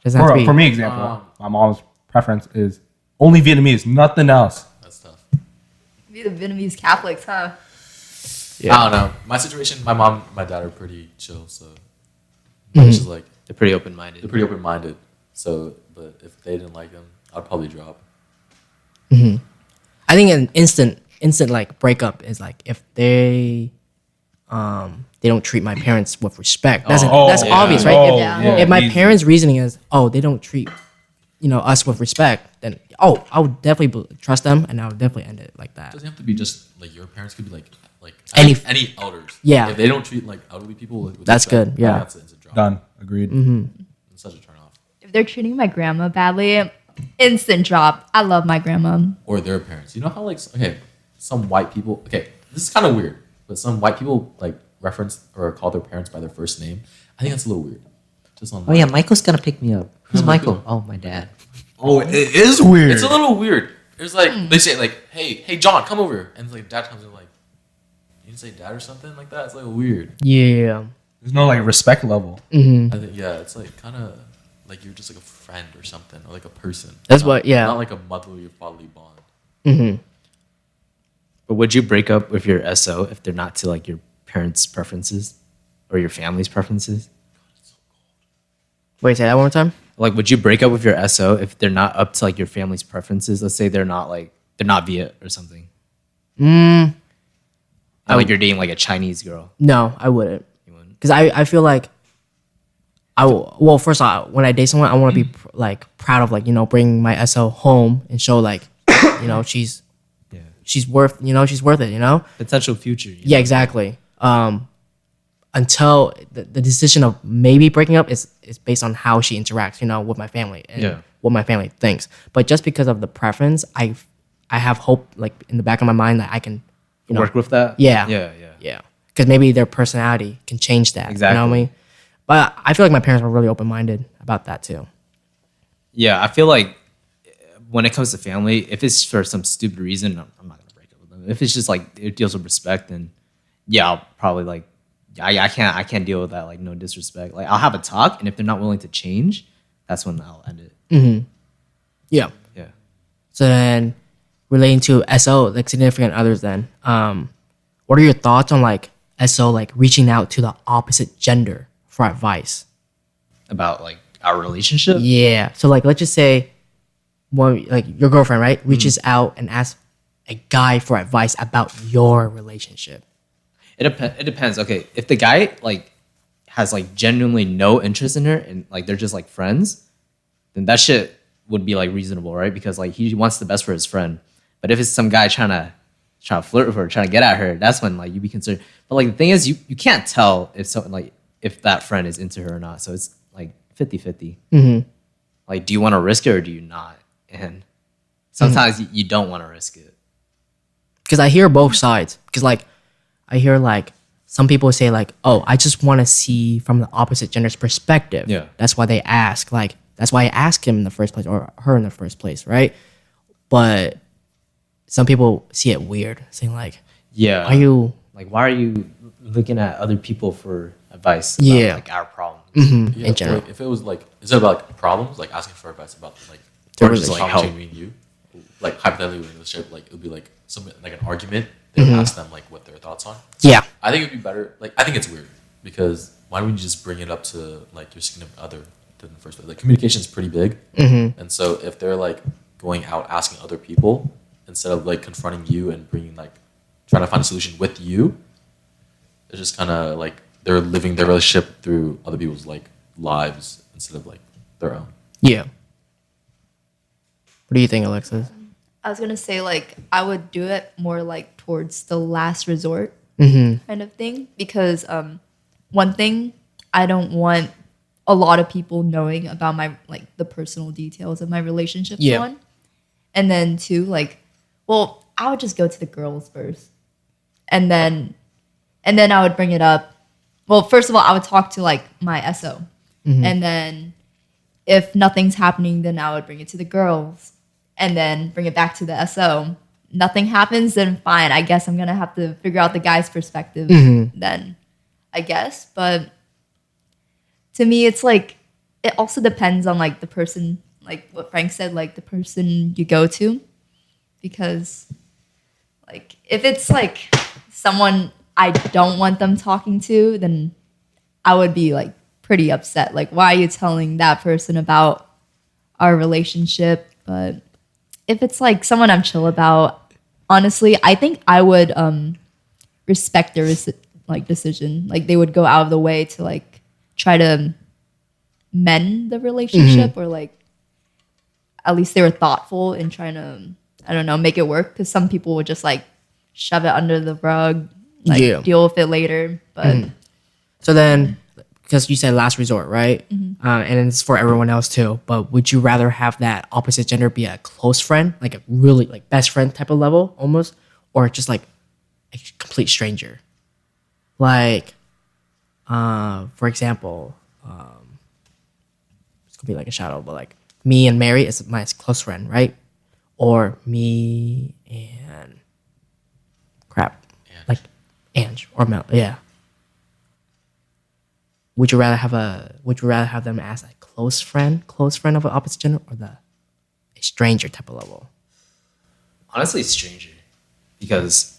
Doesn't have to be. For me, example, my mom's preference is only Vietnamese, nothing else. That's tough. Be the Vietnamese Catholics, huh? Yeah. I don't know. My situation, my mom, my dad are pretty chill, so it's just like They're pretty open minded. they're pretty open minded. So, but if they didn't like them, I'd probably drop. I think an instant like breakup is like if they don't treat my parents with respect. That's yeah. obvious, right? Oh, If, yeah. if my Easy. parents' reasoning is, they don't treat us with respect, then I would definitely trust them, and I would definitely end it like It that. doesn't have to be just like your parents. Could be like Any- any elders. Yeah. If they don't treat like elderly people with That's respect, good, yeah. That's a drop. Done. Agreed. It's such a turn off. If they're treating my grandma badly, instant drop. I love my grandma. Or their parents. You know how like some white people. Okay, this is kind of weird, but some white people like reference or call their parents by their first name. I think that's a little weird. Just on. Oh yeah, Michael's gonna pick me up. Who's Oh, Michael? Michael. Oh, my dad. Oh, it is weird. It's a little weird. It's like they say like, hey John, come over, and like dad comes in like, you didn't say dad or something like that. It's like weird. Yeah. There's no like respect level. I think it's like kind of like you're just like a friend or something or like a person. That's what- yeah. Not like a motherly or fatherly bond. But would you break up with your SO if they're not to like your parents' preferences or your family's preferences? Wait, say that one more time. Like, would you break up with your SO if they're not up to like your family's preferences? Let's say they're not Viet or something. And, like you're dating like a Chinese girl. No, I wouldn't. You wouldn't? Because I feel like first off, when I date someone, I want to be like proud of like bringing my SO home and show like she's worth it. Potential future. Yeah, exactly. Until the decision of maybe breaking up is based on how she interacts, with my family and what my family thinks. But just because of the preference, I have hope like in the back of my mind that I can Work with that. Yeah. Yeah. Because maybe their personality can change that. You know what I Exactly. mean? But I feel like my parents were really open minded about that too. Yeah, I feel like when it comes to family, if it's for some stupid reason, I'm not gonna break up with them. If it's just like it deals with respect, then yeah, I'll probably like I can't deal with that. Like no disrespect. Like I'll have a talk, and if they're not willing to change, that's when I'll end it. Yeah. Yeah. So then, relating to SO, like significant others, then, what are your thoughts on like SO, like reaching out to the opposite gender for advice? About like our relationship. Yeah. So like, let's just say, like your girlfriend, right, reaches out and asks a guy for advice about your relationship. It depends. Okay, if the guy like has like genuinely no interest in her and like they're just like friends, then that shit would be like reasonable, right? Because like he wants the best for his friend. But if it's some guy trying to flirt with her, trying to get at her, that's when like you be concerned. But like the thing is, you can't tell if something like if that friend is into her or not. So it's like 50-50. Like, do you want to risk it or do you not? And sometimes you don't want to risk it. Because I hear both sides. Because like I hear like some people say like, oh, I just want to see from the opposite gender's perspective. Yeah. That's why they ask. Like that's why I asked him in the first place or her in the first place, right? But some people see it weird, saying like, Yeah. "Are you?" Like, why are you looking at other people for advice about Yeah. like our problems. Mm-hmm. Yeah, In general. like, if it was like, is it about like problems, like asking for advice about like, To or really, just like, like help. between me and you, like hypothetically in a relationship, like it would be like something like an argument. They would ask them like what their thoughts on. Yeah. I think it'd be better. Like I think it's weird because why don't you just bring it up to like your significant other in the first place? Like communication is pretty big, and so if they're like going out asking other people instead of like confronting you and bringing like trying to find a solution with you, it's just kind of like they're living their relationship through other people's like lives instead of like their own. Yeah. What do you think, Alexis? I was gonna say like I would do it more like towards the last resort kind of thing because one thing I don't want a lot of people knowing about my like the personal details of my relationship. Yeah. One, and then two, like, well, I would just go to the girls first, and then I would bring it up. Well, first of all, I would talk to like my SO, and then if nothing's happening, then I would bring it to the girls, and then bring it back to the SO. Nothing happens, then fine. I guess I'm gonna have to figure out the guy's perspective then, I guess. But to me, it's like it also depends on like the person, like what Frank said, like the person you go to, because like if it's like someone I don't want them talking to, then I would be like pretty upset. Like, why are you telling that person about our relationship? But if it's like someone I'm chill about, honestly, I think I would respect their like decision. Like they would go out of the way to like try to mend the relationship, or like at least they were thoughtful in trying to, I don't know, make it work. Because some people would just like shove it under the rug, like deal with it later. But So then, because you said last resort, right? And it's for everyone else too. But would you rather have that opposite gender be a close friend, like a really like best friend type of level almost, or just like a complete stranger? Like, for example, it's gonna be like a shadow, but like me and Mary is my close friend, right? Or me and like Ange or Mel, yeah. Would you rather have them as a close friend of an opposite gender, or a stranger type of level? Honestly, stranger. Because,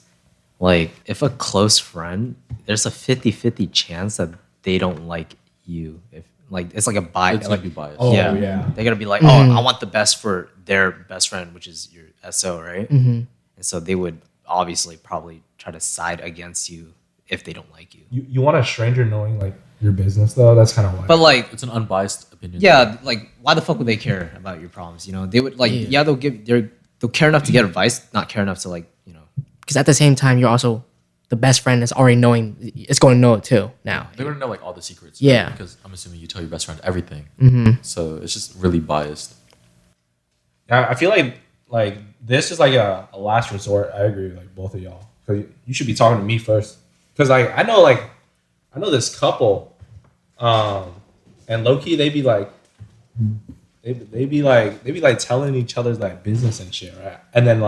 like, if a close friend, there's a 50-50 chance that they don't like you. If like it's like a bias. It's Like, gonna be biased. Oh, yeah. yeah. They're gonna be like, oh, I want the best for their best friend, which is your SO, right? And so they would obviously probably try to side against you if they don't like you. You want a stranger knowing like your business though? That's kind of why. But like, It's an unbiased opinion. yeah, like why the fuck would they care about your problems? You know, they would like, yeah, they'll care enough to get advice, not care enough to like, you know. Because at the same time, you're also the best friend is already knowing. It's going to know it too now. They're gonna know like all the secrets. Yeah. Right? Because I'm assuming you tell your best friend everything. So it's just really biased. Yeah, I feel like this is like a last resort. I agree with like both of y'all. Because you should be talking to me first. Because like I know this couple, and low key they be like telling each other's like business and shit, right? And then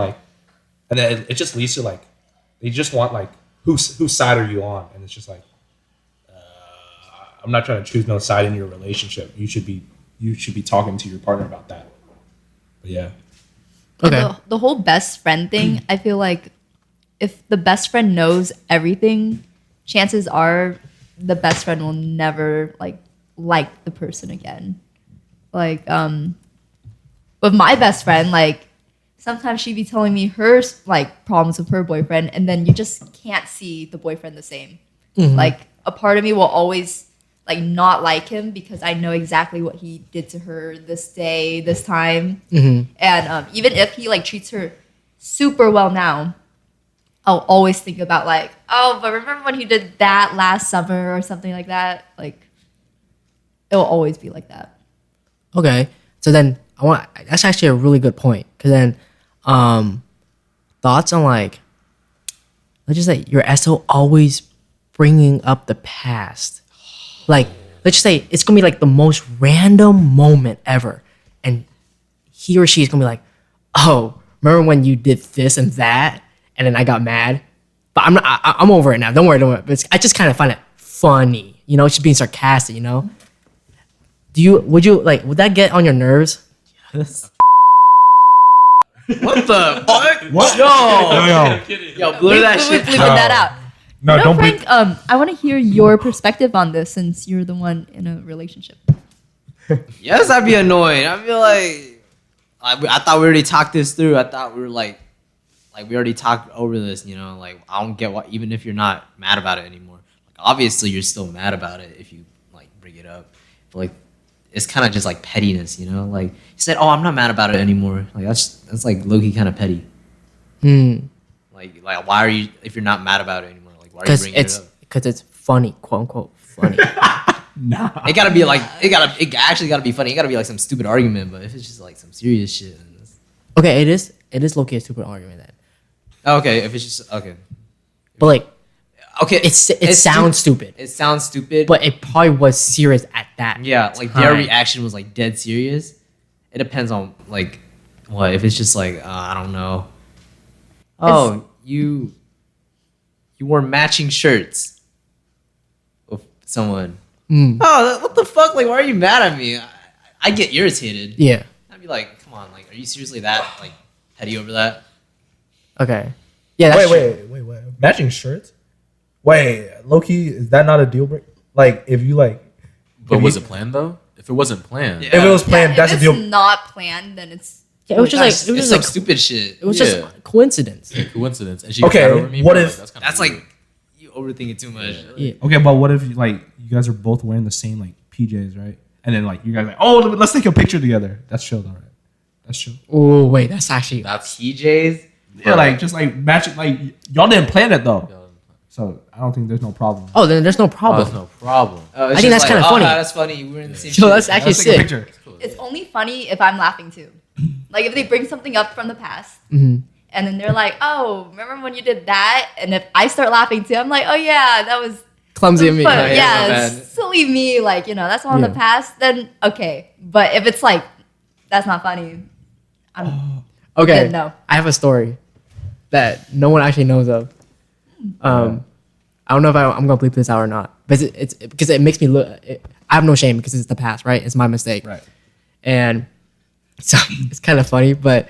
it just leads to like they just want like whose side are you on? And it's just like I'm not trying to choose no side in your relationship. You should be talking to your partner about that. But yeah. Okay. the whole best friend thing, I feel like if the best friend knows everything, chances are the best friend will never like the person again. Like with my best friend, like sometimes she'd be telling me her like problems with her boyfriend, and then you just can't see the boyfriend the same. Like a part of me will always like not like him because I know exactly what he did to her this day, this time. And even if he like treats her super well now, I'll always think about like, oh, but remember when he did that last summer or something like that? Like, it will always be like that. Okay. So then that's actually a really good point. Because then thoughts on like, let's just say your SO always bringing up the past. Like, let's just say it's going to be like the most random moment ever. And he or she is going to be like, oh, remember when you did this and that? And then I got mad. But I'm over it now. Don't worry. But I just kind of find it funny. You know, she's being sarcastic. You know. Would that get on your nerves? Yes. What the fuck? What? Yo, blur that shit. Bleeping that out. No, No, don't Frank. bleep. I want to hear your perspective on this since you're the one in a relationship. Yes, I'd be annoyed. I'd be like, I thought we already talked this through. I thought we were like we already talked over this. You know, like I don't get why, even if you're not mad about it anymore. Like obviously you're still mad about it if you like bring it up. But like it's kind of just like pettiness, you know. Like he said, "Oh, I'm not mad about it anymore." Like that's like low key kind of petty. Like why are you if you're not mad about it anymore? Like why are you bringing it up? Because it's funny, quote unquote funny. It gotta be like it actually gotta be funny. It gotta be like some stupid argument. But if it's just like some serious shit, then Okay, it is low key a stupid argument then. okay. If it's just okay, But like, okay, it sounds stupid. It sounds stupid, But it probably was serious at that. yeah, like their time. reaction was like dead serious. It depends on like what if it's just like I don't know. Oh, you wore matching shirts with someone. Oh, what the fuck? Like, why are you mad at me? I get irritated. Yeah. I'd be like, come on, like, are you seriously that like petty over that? Okay. Yeah. That's true. Wait. Matching shirts? Wait, Loki, is that not a deal breaker? Like, if you like. But if was you- it planned though? If it wasn't planned, If it was planned, that's a if deal. it's not planned, then it's Yeah, it was just That's- like it was it's just like like stupid shit. it was Yeah. just coincidence. coincidence. And she Okay, got over me. what bro, if- kinda That's weird. like you overthink it too much. Yeah. Okay, but what if like you guys are both wearing the same like PJs, right? And then like you guys like, oh, let's take a picture together. That's chill, all right? That's chill. Oh wait, that's actually That's TJs. Yeah, like just like matching. Like y'all didn't plan it though, so I don't think there's no problem. Oh, then there's no oh, problem. there's no problem. I think that's kinda funny. That's funny. We're in the same. So shit. that's actually Let's take a sick. picture. it's only funny if I'm laughing too. Like if they bring something up from the past, and then they're like, "Oh, remember when you did that?" And if I start laughing too, I'm like, "Oh yeah, that was Clumsy of me. fun. yeah, my Yeah, bad. silly me." Like that's all in Yeah. the past. Then okay, but if it's like that's not funny, I'm Okay. Then no. I have a story that no one actually knows of. I don't know if I'm gonna bleep this out or not, but it's because it makes me look. I have no shame because it's the past, right? It's my mistake, Right. and so it's kind of funny, but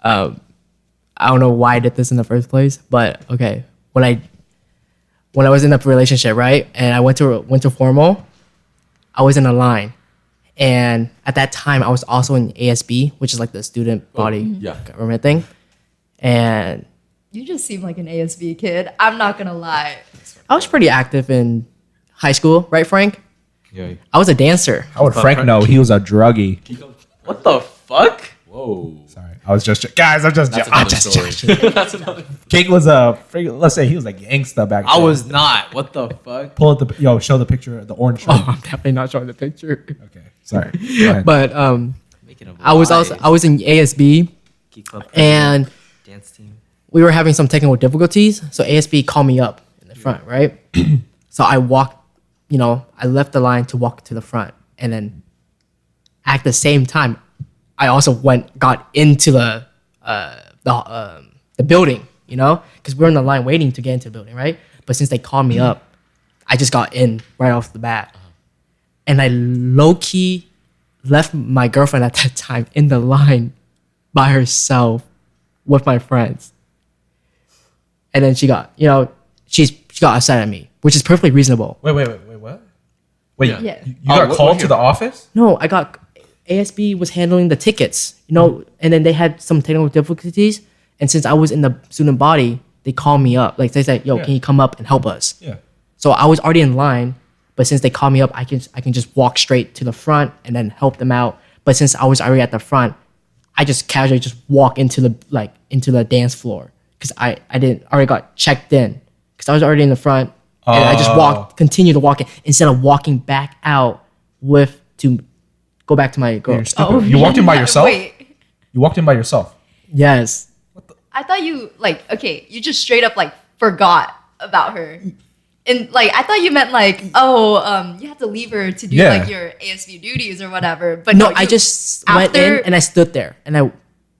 I don't know why I did this in the first place. But okay, when I was in a relationship, right, and I went to formal, I was in a line, and at that time I was also in ASB, which is like the student body yeah. government thing, and you just seem like an ASB kid. I'm not gonna lie. I was pretty active in high school, right, Frank? Yeah. I was a dancer. How would Frank know he was a druggie? What the fuck? Whoa. Sorry, I was just guys. I'm just That's I'm another just story. joking. That's another. King was a let's say he was a gangsta back then. I was not. What the fuck? Pull up the show the picture, the orange shirt. Oh, I'm definitely not showing the picture. Okay, sorry. Go ahead. But Making a I was in ASB, Geek Club and dance team. we were having some technical difficulties. So ASB called me up in the front, right? So I walked, I left the line to walk to the front, and then at the same time, I also got into the building, because we were in the line waiting to get into the building, right? But since they called me up, I just got in right off the bat, and I low key left my girlfriend at that time in the line by herself with my friends. And then she got, she got upset at me, which is perfectly reasonable. Wait, what? Wait, Yeah. Yeah. you got what- called what to the office? No, ASB was handling the tickets, and then they had some technical difficulties. And since I was in the student body, they called me up. Like they said, "Yo, Yeah. can you come up and help us?" Yeah. So I was already in line, but since they called me up, I can just walk straight to the front and then help them out. But since I was already at the front, I just casually just walk into the dance floor because I already got checked in because I was already in the front, and I just continued to walk in instead of walking back out to go back to my girl. You're stupid. You walked in by yourself? Wait, You walked in by yourself? Yes. I thought you you just straight up forgot about her. And I thought you meant you have to leave her to do Yeah. your ASV duties or whatever. But No, no, I you- just went in after- and I stood there and I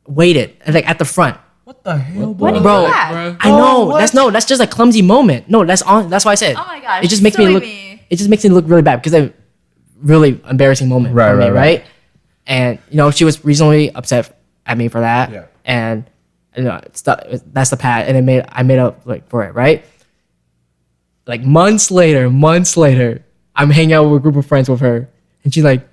waited at the front. What the hell, Why did Bro, you do that? I know what? that's just a clumsy moment. No, that's why I said. Oh my gosh, it just makes me silly look. me. it just makes me look really bad because a really embarrassing moment for me, right? And she was reasonably upset at me for that. Yeah. And that's the past, and I made up like for it, right? Like months later, I'm hanging out with a group of friends with her, and she's like,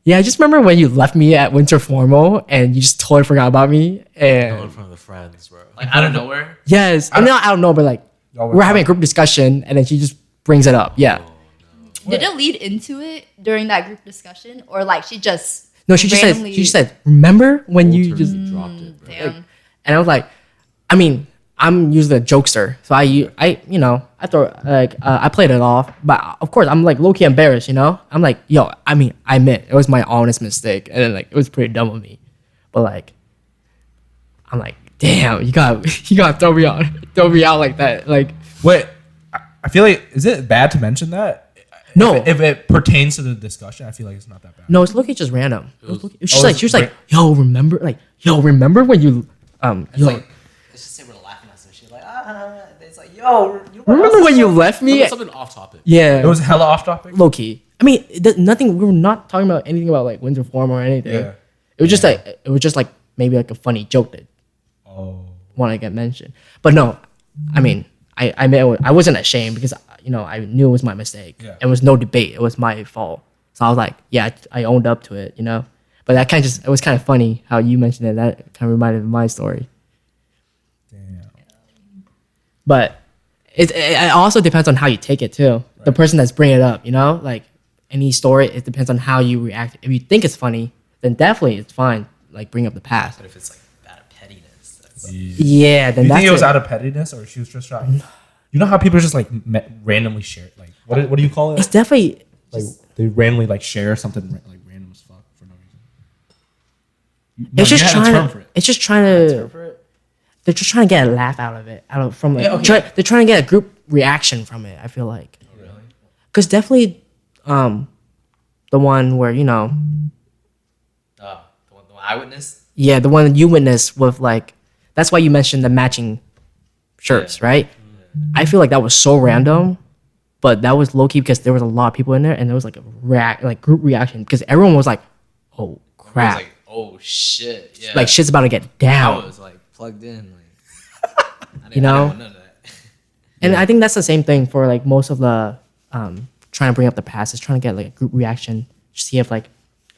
"Yeah, I just remember when you left me at Winter Formal, and you just totally forgot about me." And Going from the friends, bro. Like out of nowhere. yes, and not I don't know, but like we're having a group discussion, and then she just brings it up. Yeah. Did it lead into it during that group discussion, or like she just No, she just said, "Remember when you just?" dropped it, bro. damn. And I was like, I mean, I'm usually a jokester, so I throw I played it off, but of course I'm like low key embarrassed, I'm like, yo, I mean, I admit it was my honest mistake, and then like it was pretty dumb of me, but like, I'm like, damn, you got throw me out like that, like. Wait, I feel like, is it bad to mention that? No. If it pertains to the discussion, I feel like it's not that bad. No, it's looking just random. She was like, yo, remember when you It's like, let's just say we're laughing at some shit. Like, it's like, yo, remember when you left me? Something off topic. Yeah, It was hella off topic. low key. I mean, nothing. We were not talking about anything about like winter form or anything. Yeah. It was just like maybe like a funny joke that Oh. want to get mentioned. But no, I mean, I mean, I wasn't ashamed because I knew it was my mistake. Yeah. It was no debate. It was my fault. So I was like, yeah, I owned up to it. But that it was kind of funny how you mentioned it. That kind of reminded me of my story. Damn. But it also depends on how you take it too. Right. The person that's bringing it up, like any story, it depends on how you react. If you think it's funny, then definitely it's fine. Like bring up the past. But if it's like out of pettiness, that's Yeah, then Do you that's think it was out of pettiness, or she was just trying? You know how people just like randomly share, like what do you call It's it? definitely Like they randomly like share something like random as fuck for no reason. it's just you had a term for trying. it. It's just trying to. They're just trying to get a laugh out of it. They're trying to get a group reaction from it. I feel like. really. Because definitely, the one where The eyewitness. yeah, the one you witnessed with like, that's why you mentioned the matching shirts, right? I feel like that was so random, but that was low key because there was a lot of people in there, and there was like a group reaction because everyone was like, "Oh I was crap!" like, oh shit. Yeah. Like shit's about to get I down. was like plugged in. Like, I didn't want none of that. And I think that's the same thing for like most of the trying to bring up the past is trying to get like a group reaction, see if like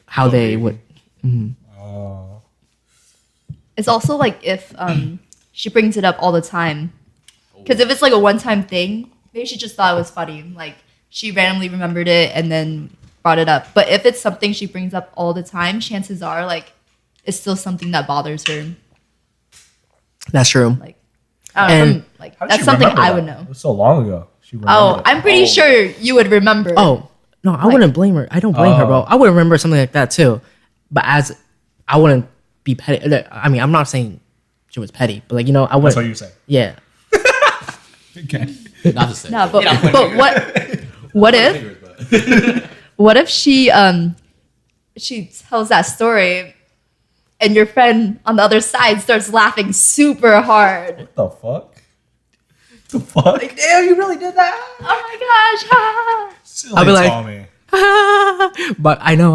how they would. It's also like if she brings it up all the time. Because if it's like a one-time thing, maybe she just thought it was funny. Like she randomly remembered it and then brought it up. But if it's something she brings up all the time, chances are like it's still something that bothers her. That's true. Like I don't know, And- like How did that's she something remember I that? would know. It was so long ago. She remembered Oh, it. I'm pretty sure you would remember. Oh no, I wouldn't blame her. I don't blame her, bro. I would remember something like that too. But I wouldn't be petty. I mean, I'm not saying she was petty, but like I That's wouldn't. what you say. Yeah. Okay. Not to say. no, but what if she tells that story and your friend on the other side starts laughing super hard? What the fuck? The fuck? Like, damn, you really did that? Oh my gosh! Ah. Silly I'll be like- Tommy. But I know.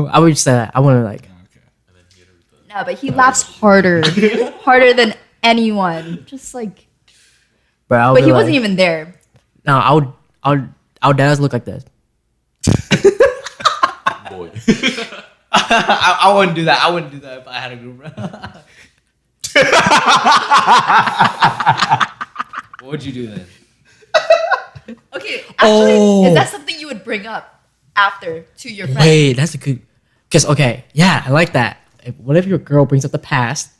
I would just say that. I want to like. No, but he laughs harder than anyone. Just like, But but he wasn't even there. No, our dads look like this. Boy. I wouldn't do that. I wouldn't do that if I had a group. What would you do then? Okay, actually, is that something you would bring up after to your friend? Wait, that's a good. Because okay, yeah, I like that. What if your girl brings up the past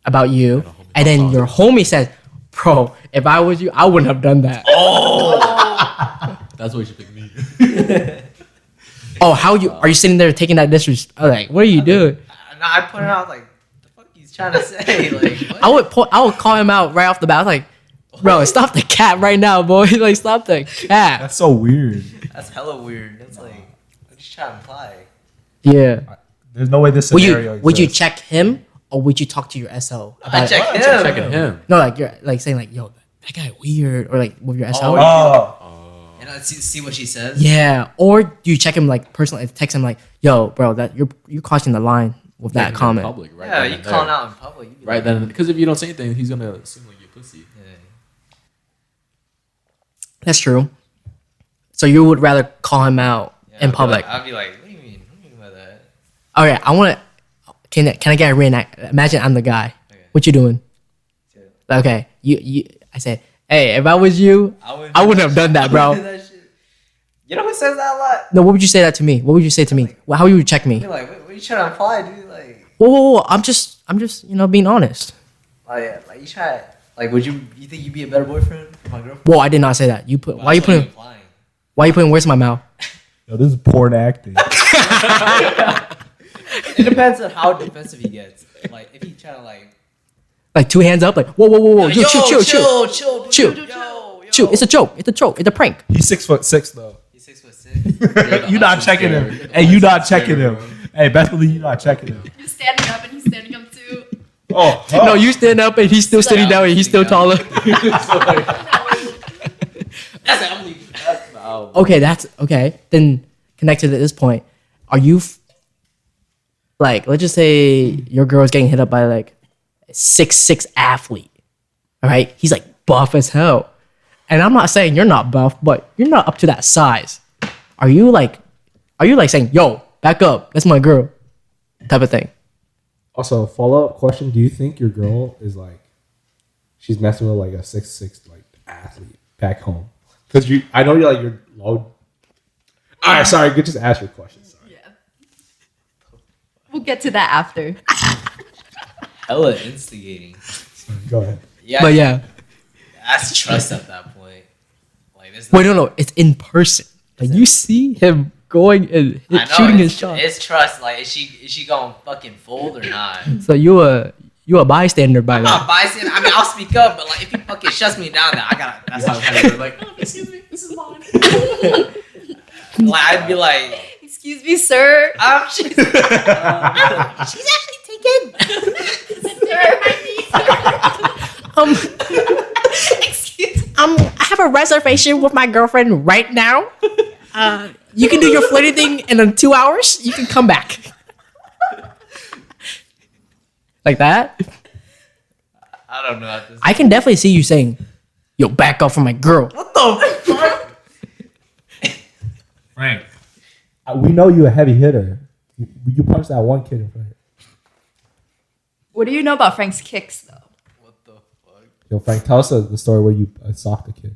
about you, and then your homie says, "Bro, if I was you, I wouldn't have done that." That's why you should pick me. Oh, how are you sitting there taking that disrespect? Like, what are you doing? No, I put it out like, the fuck he's trying to say? Like, what? I would call him out right off the bat. I was like, "Bro, stop the cat right now, boy! Like, stop the cat." That's so weird. That's hella weird. That's like, what you trying to imply? Yeah. There's no way this scenario Would you exists. check him or would you talk to your SO? I about it? check him. Checking him. No, like you're like saying like, "Yo, that guy weird," or like with your SO. Oh, And I see what she says. Yeah. Or do you check him like personally, text him like, "Yo, bro, that you're crossing the line with that In comment." public, right? Yeah, then you and calling there. out in public. You be Right like, then, because if you don't say anything, he's gonna assume like you're pussy. Yeah. That's true. So you would rather call him out in public? I'd be like, what do you mean? What do you mean by that? All right, I want to. Can I get a reenact? Imagine I'm the guy. Okay. What you doing? Chill. Okay, you. I said, hey, if I was you, I wouldn't have done that, bro. You know who says that a lot? No, what would you say that to me? What would you say to me? Well, how would you check me? You're like, what are you trying to imply, dude? Like, Whoa. I'm just, being honest. like you try. Like, you think you'd be a better boyfriend for my girlfriend? Whoa, I did not say that. Well, Why you that's what putting implying. words in my mouth? Yo, this is porn acting. It depends on how defensive he gets. Like, if he try to Like 2 hands up, like whoa. Yo, chill. chill, Chill. Chill. It's a joke. It's a prank. He's 6'6" though. He's 6'6". You not checking him. Hey, you not checking him. Hey, best believe you not checking him. You're standing up and he's standing up too. Oh, No, you stand up and he's still sitting down and he's still taller. Okay, that's okay. Then connected to this point, are you like, let's just say your girl is getting hit up by like a 6'6" athlete. All right, he's like buff as hell, and I'm not saying you're not buff, but you're not up to that size. Are you like saying, "Yo, back up, that's my girl," type of thing? Also, follow up question: do you think your girl is like, she's messing with like a 6'6" like athlete back home? Because I know you're low. All right, sorry, just ask your question. Sorry. Yeah. We'll get to that after. Hella instigating. Go ahead. Yeah, But yeah, that's trust at that point. Like, this. wait, no, it's in person. Like you see him going and shooting his shot. It's trust. Like, is she going fucking fold or not? So you a bystander by I'm that. not biased. I mean, I'll speak up, but like, if he fucking shuts me down, then I gotta. That's how I'm gonna like. Oh, excuse me, this is mine. Like, I'd be like, Excuse me, sir. she's actually taken. Excuse me. I have a reservation with my girlfriend right now. You can do your flirty thing in 2 hours. You can come back. Like that? I don't know. I can definitely see you saying, "Yo, back up from my girl." What the fuck? Frank, we know you a heavy hitter. You punched that one kid in front. What do you know about Frank's kicks, though? What the fuck? Yo, Frank, tell us the story where you socked a kid.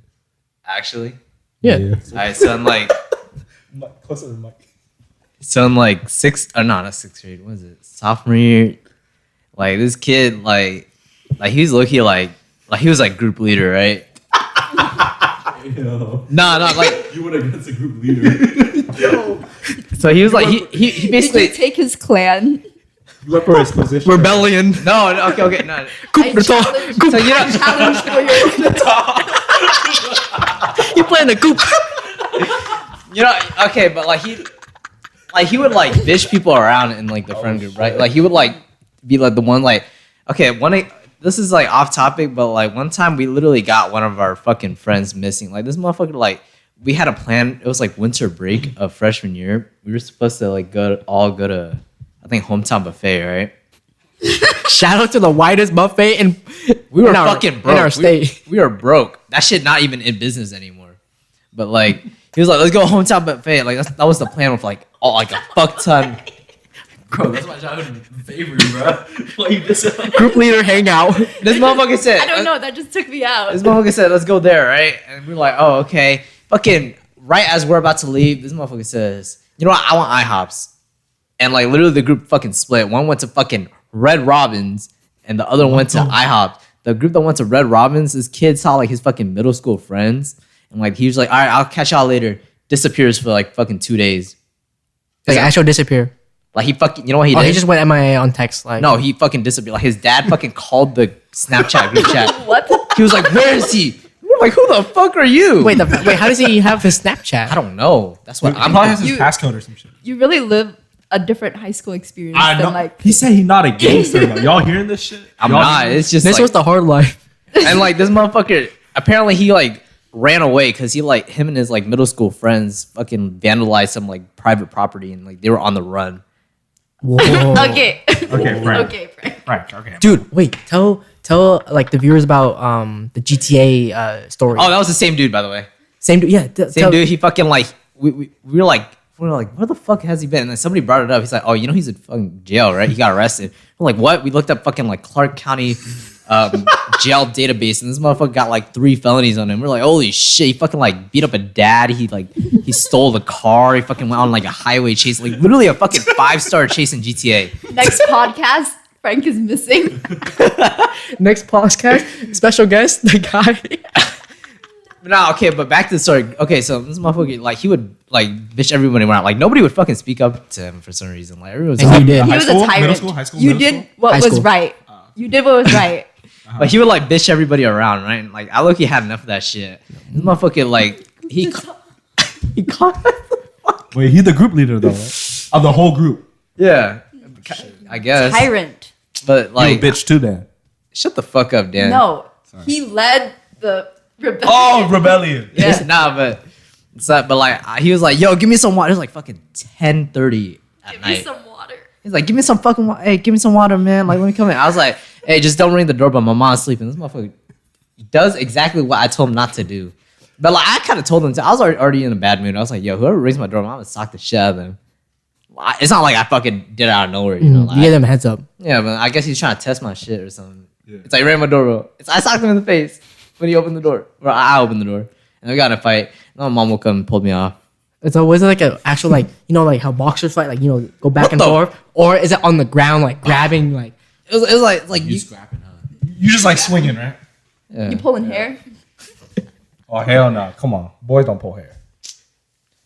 Actually, Yeah. alright. So I'm like, Closer to the mic. not 6th grade. What is it? Sophomore year. Like, this kid, like he was low-key like he was like group leader, right? Nah, like You went against a group leader. so he was like he Did basically you take his clan? You went for his position. Rebellion. no okay no. I challenge, So you know, I challenge for your You playing the goop. you know, okay, but like he would like bitch people around in like the friend group, right? Like he would like be like the one like, okay, this is like off topic, but like one time we literally got one of our fucking friends missing. Like, this motherfucker, like, we had a plan. It was like winter break of freshman year. We were supposed to like go to I think hometown buffet, right? Shout out to the widest buffet in We were in our- fucking broke. in our state. We were broke. That shit not even in business anymore. But like he was like, let's go hometown buffet. Like that was the plan with like a fuck ton. Bro, that's my childhood favorite, bro. Why you diss it? Group leader hangout. This motherfucker said, I don't know. That just took me out. This motherfucker said, let's go there, right? And we're like, oh, okay. Fucking right as we're about to leave, this motherfucker says, you know what? I want IHOPs. And like literally the group fucking split. One went to fucking Red Robin's and the other one went to IHOP. The group that went to Red Robin's, this kid saw like his fucking middle school friends. And like he was like, all right, I'll catch y'all later. Disappears for like fucking 2 days. Like actual disappear. Like he fucking, you know what he did? He just went MIA on text. Like No, he fucking disappeared. Like his dad fucking called the Snapchat group chat. What? He was like, where is he? We're like, who the fuck are you? Wait, how does he have his Snapchat? I don't know. That's what He I'm probably has his You- passcode or some shit. You really live a different high school experience I know. than like. He said he's not a gangster. Though. Y'all hearing this shit? I'm Y'all not. hearing It's just This like, was the hard life. and like this motherfucker. Apparently he like ran away because he like him and his like middle school friends fucking vandalized some like private property and like they were on the run. Whoa. Okay. Okay, Frank. Okay, Frank. Frank. Okay. Dude, wait. Tell like the viewers about the GTA story. Oh, that was the same dude, by the way. Same dude. Yeah. Same dude. He fucking like we were like where the fuck has he been? And then somebody brought it up. He's like, oh, you know he's in fucking jail, right? He got arrested. We're like, what? We looked up fucking like Clark County jail database, and this motherfucker got like 3 felonies on him. We're like, holy shit! He fucking like beat up a dad. He stole the car. He fucking went on like a highway chase, like literally a fucking 5-star chase in GTA. Next podcast, Frank is missing. Next podcast, special guest, the guy. No, okay, but back to the story. Okay, so this motherfucker, like, he would like bitch everybody around. Like, nobody would fucking speak up to him for some reason. Like, everyone was And like, you did. He High was school? a tyrant. Middle school? High school? You Middle did school? what High was school. right. You did what was right. but he would like bitch everybody around, right? And like, I look, he had enough of that shit. This motherfucker, like, he caught. Wait, he's the group leader though, right? Of the whole group. Yeah, I guess. Tyrant. But like, You a bitch too, then. shut the fuck up, Dan. No, he led the rebellion. Oh, rebellion. Yeah. Nah, but it's not. But like, he was like, "Yo, give me some water." It was like fucking 10:30 at Give night. me some water. He's like, "Give me some fucking water. Hey, give me some water, man. Like, let me come in." I was like, "Hey, just don't ring the doorbell. My mom's sleeping." This motherfucker does exactly what I told him not to do. But like, I kind of told him to. I was already in a bad mood. I was like, "Yo, whoever rings my doorbell, I'm gonna sock the shit out of them." It's not like I fucking did it out of nowhere, you know. Like, You gave them a heads up. yeah, but I guess he's trying to test my shit or something. It's like, rang my doorbell. I socked him in the face when he opened the door. Or I opened the door. And we got in a fight. And my mom woke up and pulled me off. So was it like an actual like like how boxers fight, like go back What and the- forth, or is it on the ground like grabbing like? It was like You you. scrapping, huh? You just like swinging, right? Yeah. You pulling hair? Oh hell no! Come on, boys don't pull hair.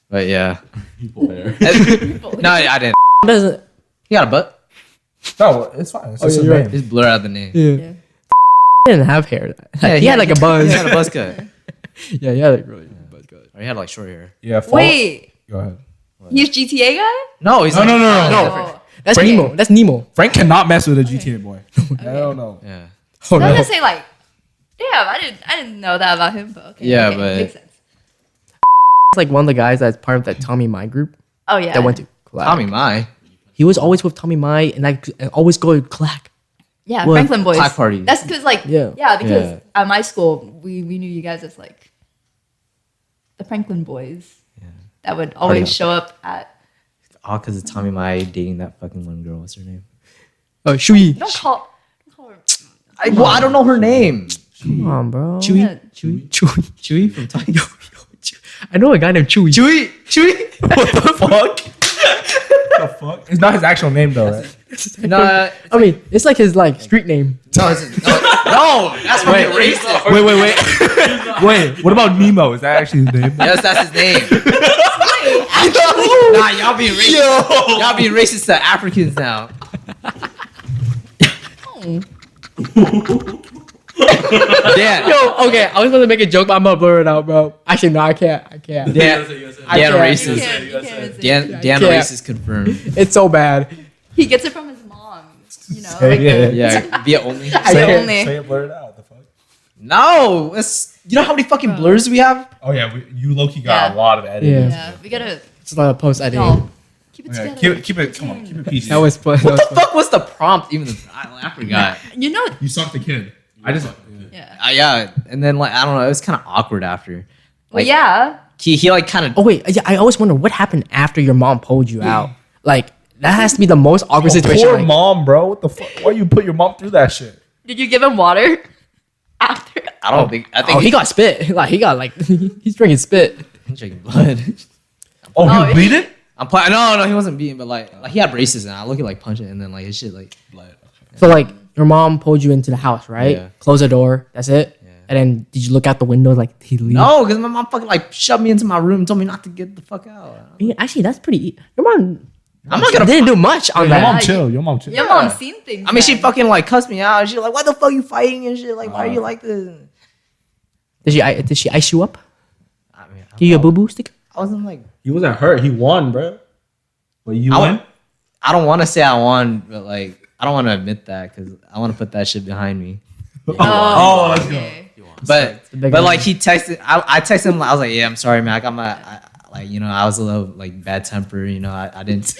But yeah. People there. No, I didn't. Doesn't He got a butt. No, it's fine. It's just yeah, a you're right. name. Just blur out the name. yeah. Yeah. He didn't have hair. Yeah, he had like a buzz. He had a buzz cut. Yeah, he had like really buzz cut. Or he had like short hair. Yeah. Wait, Go ahead. he's GTA guy? No, he's No, like, no, no, no. Oh. That's Frank- Nemo. That's Nemo. Frank cannot mess with a GTA boy. Hell no. Yeah. Oh I was no. gonna say like, damn, I didn't know that about him, but okay. Yeah, okay, but- makes sense. It's like one of the guys that's part of that Tommy My group Oh yeah. that went to Clack. Tommy, my. He was always with Tommy My and always go to Clack. Yeah, Well, Franklin boys. Clack party. That's because like Yeah. because Yeah. at my school we knew you guys as like the Franklin boys. That would always hop. show up at. All because of Tommy, my dating that fucking one girl. What's her name? Shui. Don't call her. I don't know her name. Come on, bro. Chewy. Yeah. Chewy. Chewy. Chewy from Tommy. I know a guy named Chewy. Chewy. Chewy. What the fuck? The fuck? It's not his actual name though, right? No, I mean, it's like his like street name. no, that's fucking racist. Wait. Wait. What about Nemo? Is that actually his name? Yes, that's his name. Nah, y'all being racist. Y'all being racist to Africans now. Dan, Yo, okay, I was going to make a joke, but I'm gonna blur it out, bro. Actually, no, I can't. Dan, Dan, Dan can't. racist. You can't Dan Can't. racist confirmed. it's so bad. He gets it from his mom. You know. Hey, like yeah. the- Yeah, via only. I Say can't. only. Say it, blur it out. The fuck? No, it's you know how many fucking blurs we have. Oh yeah, you low-key got Yeah. a lot of editing. Yeah. Yeah, we gotta. It's not a post editing. Y'all, keep it Okay, together. keep it. Come on, keep it PG. That was fun. What the fuck was the prompt? Even I forgot. You know. You sucked the kid. I just. Yeah. Yeah, and then like I don't know, it was kind of awkward after. Well, Like, yeah. he like kind of. Oh wait, yeah, I always wonder what happened after your mom pulled you out. Like that has to be the most awkward situation. Poor like- mom, bro. What the fuck? Why you put your mom through that shit? Did you give him water after? I don't think. I think Oh, he got spit. Like he got like he's drinking spit. he's drinking blood. Oh, Oh, he bleeded? I'm playing. No, he wasn't beating, but like he had braces, and I look at like punch it, and then like his shit like. So like your mom pulled you into the house, right? Yeah. Close the door. That's it. Yeah. And then did you look out the window like he leave? No, because my mom fucking like shoved me into my room, and told me not to get the fuck out. I mean, actually, that's pretty. Your mom. I'm not gonna. didn't do much on Your that. mom Yeah, chill. Your mom chill. Your mom's seen things. I mean, she then. fucking like cussed me out. She like, "Why the fuck you fighting and shit? Like, why are you like this?" Did she ice you up? I mean, Give you a boo boo stick? I wasn't like. He wasn't hurt. He won, bro. But you I won? would- I don't want to say I won, but like I don't want to admit that because I want to put that shit behind me. Oh, let's go. Okay. But the bigger but like man. he texted, I texted him. I was like, yeah, I'm sorry, man. I got like I was a little like bad temper. I didn't.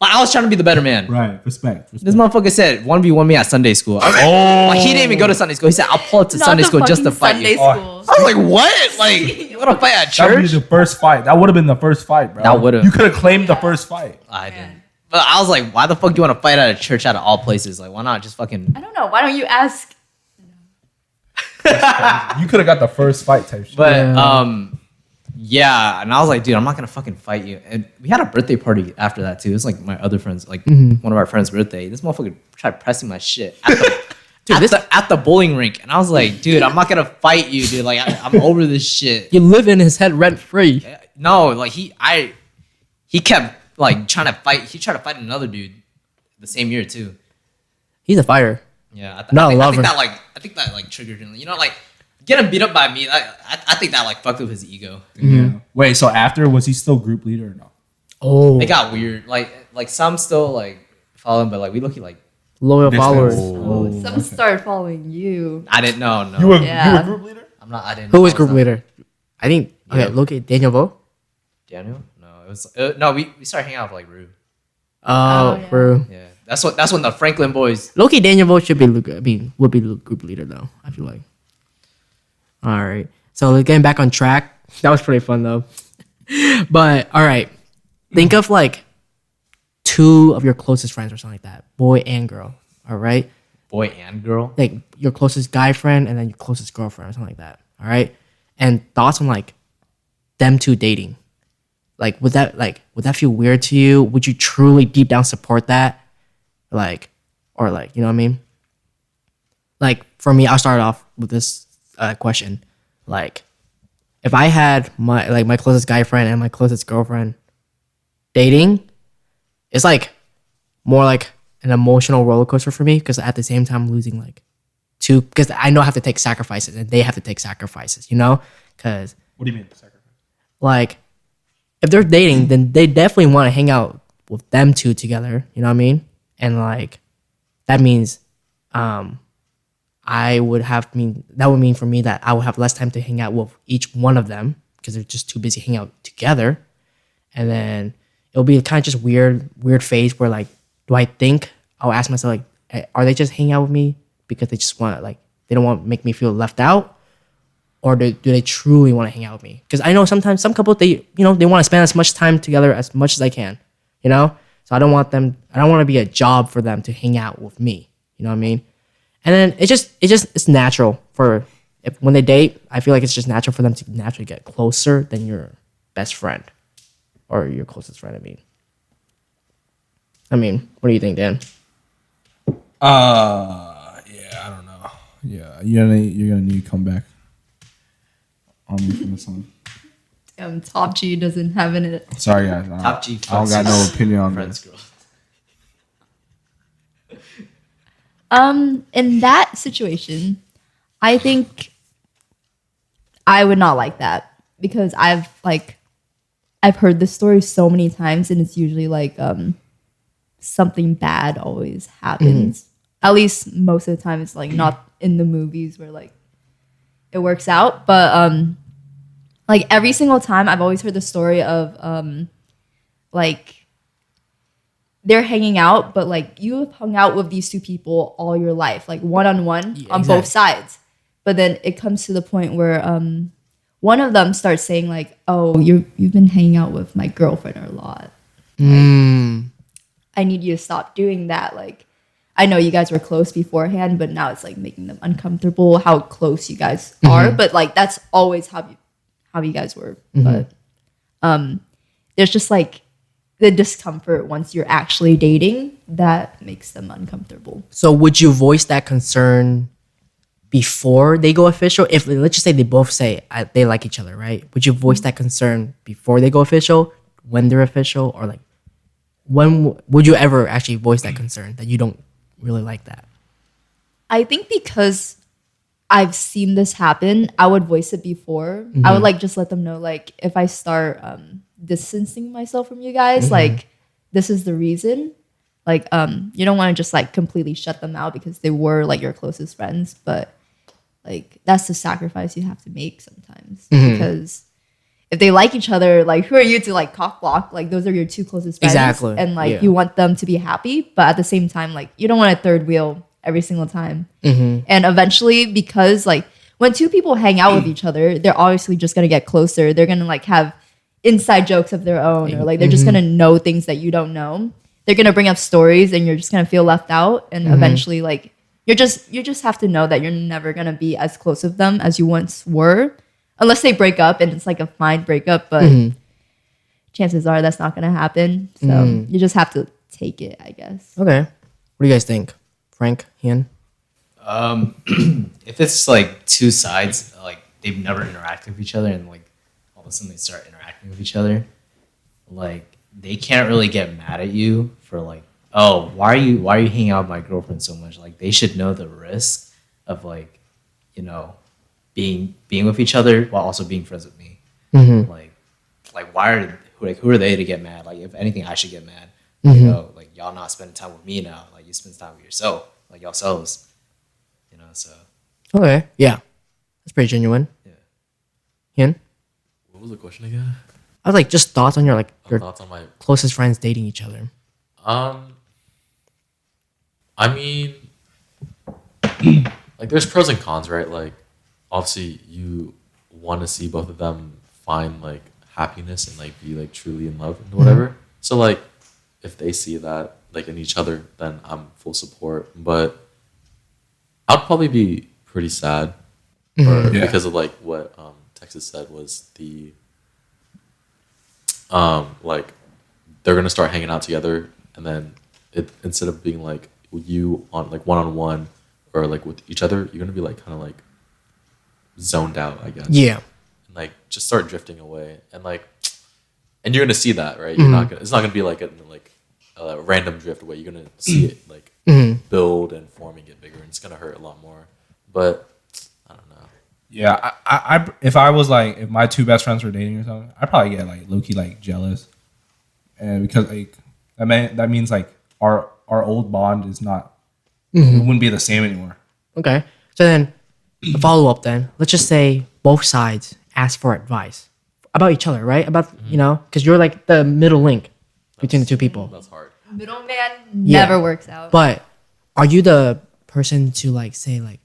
I was trying to be the better man. Right. Respect. This motherfucker said 1v1 me at Sunday school. I was like, like, he didn't even go to Sunday school. He said, I'll pull up to Not Sunday the school just to fucking fight Sunday you. school. I was like, what? Like, you want to fight at That would be church? the first fight. That would have been the first fight, bro. That would've. You could have claimed the first fight. I didn't. But I was like, why the fuck do you want to fight at a church out of all places? Like, why not just fucking... I don't know. Why don't you ask? You could have got the first fight type shit. But, Yeah. and I was like, dude, I'm not going to fucking fight you. And we had a birthday party after that, too. It was like my other friends, like one of our friends' birthday. This motherfucker tried pressing my shit at the, Dude, at the bowling rink. And I was like, dude, I'm not going to fight you, dude. Like, I'm over this shit. You live in his head rent free. No, like, he kept, like, trying to fight. He tried to fight another dude the same year, too. He's a fighter. Yeah, Not a I lover. think that like triggered him. Like getting beat up by me. I think that like fucked up his ego. Yeah. Wait, so after, was he still group leader or no? Oh, It got weird. Like some still like follow him, but like we look like loyal Distance. followers. Oh, some started following you. I didn't know. No, You were Yeah. group leader? I'm not. I didn't. Who was I group not. leader? I think. Okay, Yeah. look at Daniel Vo. Daniel? No, it was no. We started hanging out with like Rue. Oh, yeah. bro. Yeah, that's when the Franklin boys. Loki Daniel Vo should be. Would be the group leader though. I feel like. All right. So getting back on track. That was pretty fun though. But all right, think of like two of your closest friends or something like that, boy and girl. All right. Boy and girl. Like your closest guy friend and then your closest girlfriend or something like that. All right. And thoughts on like them two dating. Like would that feel weird to you? Would you truly deep down support that? Like, or like, you know what I mean? Like for me, I'll start off with this question. Like, if I had my closest guy friend and my closest girlfriend dating, it's like more like an emotional roller coaster for me because at the same time I'm losing like two because I know I have to take sacrifices and they have to take sacrifices, you know? Because What do you mean, sacrifice? like if they're dating, then they definitely want to hang out with them two together, you know what I mean? And like that means that would mean for me that I would have less time to hang out with each one of them because they're just too busy hanging out together. And then it'll be kind of just weird phase where like, do I think I'll ask myself like, are they just hanging out with me because they just want like they don't want to make me feel left out, or do they truly want to hang out with me? Because I know sometimes some couples they want to spend as much time together as much as I can, you know. So I don't want to be a job for them to hang out with me, you know what I mean? And then it's natural when they date. I feel like it's just natural for them to naturally get closer than your best friend or your closest friend. I mean, what do you think, Dan? Yeah, I don't know. Yeah, you're gonna need to come back on me from this one. Top G doesn't have it. Sorry, guys. Top G. I don't got no opinion on Friends this. girl. In that situation, I think I would not like that because I've heard this story so many times and it's usually like something bad always happens. At least most of the time it's like not in the movies where like it works out, but like every single time I've always heard the story of like they're hanging out, but like you have hung out with these two people all your life, like one-on-one on both sides. But then it comes to the point where one of them starts saying like, "Oh, you've been hanging out with my girlfriend a lot. I need you to stop doing that. Like, I know you guys were close beforehand, but now it's like making them uncomfortable how close you guys are. But like that's always how you guys were. But there's just like the discomfort once you're actually dating that makes them uncomfortable. So would you voice that concern before they go official? If let's just say they both say they like each other, right? Would you voice that concern before they go official, when they're official, or like when would you ever actually voice that concern that you don't really like that? I think because I've seen this happen, I would voice it before. I would like just let them know like if I start distancing myself from you guys, like this is the reason. Like you don't want to just like completely shut them out because they were like your closest friends, but like that's the sacrifice you have to make sometimes because if they like each other, like who are you to like cock block? Like those are your two closest friends, Exactly. and like Yeah. you want them to be happy, but at the same time, like you don't want a third wheel every single time. And eventually, because like when two people hang out with each other, they're obviously just gonna get closer. They're gonna like have inside jokes of their own, or like they're just gonna know things that you don't know. They're gonna bring up stories, and you're just gonna feel left out. And eventually, like you just have to know that you're never gonna be as close with them as you once were, unless they break up and it's like a fine breakup. But chances are that's not gonna happen. So you just have to take it, I guess. Okay. What do you guys think, Frank, Hien? If it's like two sides, like they've never interacted with each other, and like all of a sudden they start interacting with each other, like they can't really get mad at you for like, oh, why are you hanging out with my girlfriend so much? Like they should know the risk of like, you know, being with each other while also being friends with me. Like who are they to get mad? Like if anything, I should get mad. You know, like y'all not spending time with me now. Like you spend time with yourself, like yourselves. You know, so Okay. Yeah. That's pretty genuine. yeah. Hien? What was the question again? I was like, just thoughts on your your Thoughts on my closest friends dating each other. I mean, like there's pros and cons, right? Like obviously you want to see both of them find like happiness and like be like truly in love and whatever. So like if they see that like in each other, then I'm full support. But I'd probably be pretty sad because of like what Texas said was the like they're gonna start hanging out together, and then instead of being like you on like one-on-one or like with each other, you're gonna be like kind of like zoned out, I guess. Yeah. And like just start drifting away, and like and you're gonna see that, right? You're not gonna. It's not gonna be like a random drift away. You're gonna see it like build and form and get bigger, and it's gonna hurt a lot more. But I don't know. Yeah, I if I was like if my two best friends were dating or something, I'd probably get like low key like jealous, and because like that means like our old bond is not it wouldn't be the same anymore. Okay. So then, the follow up then, let's just say both sides ask for advice about each other, right? About, you know, because you're like the middle link between the two people. That's hard. Middleman never works out. But are you the person to like say like,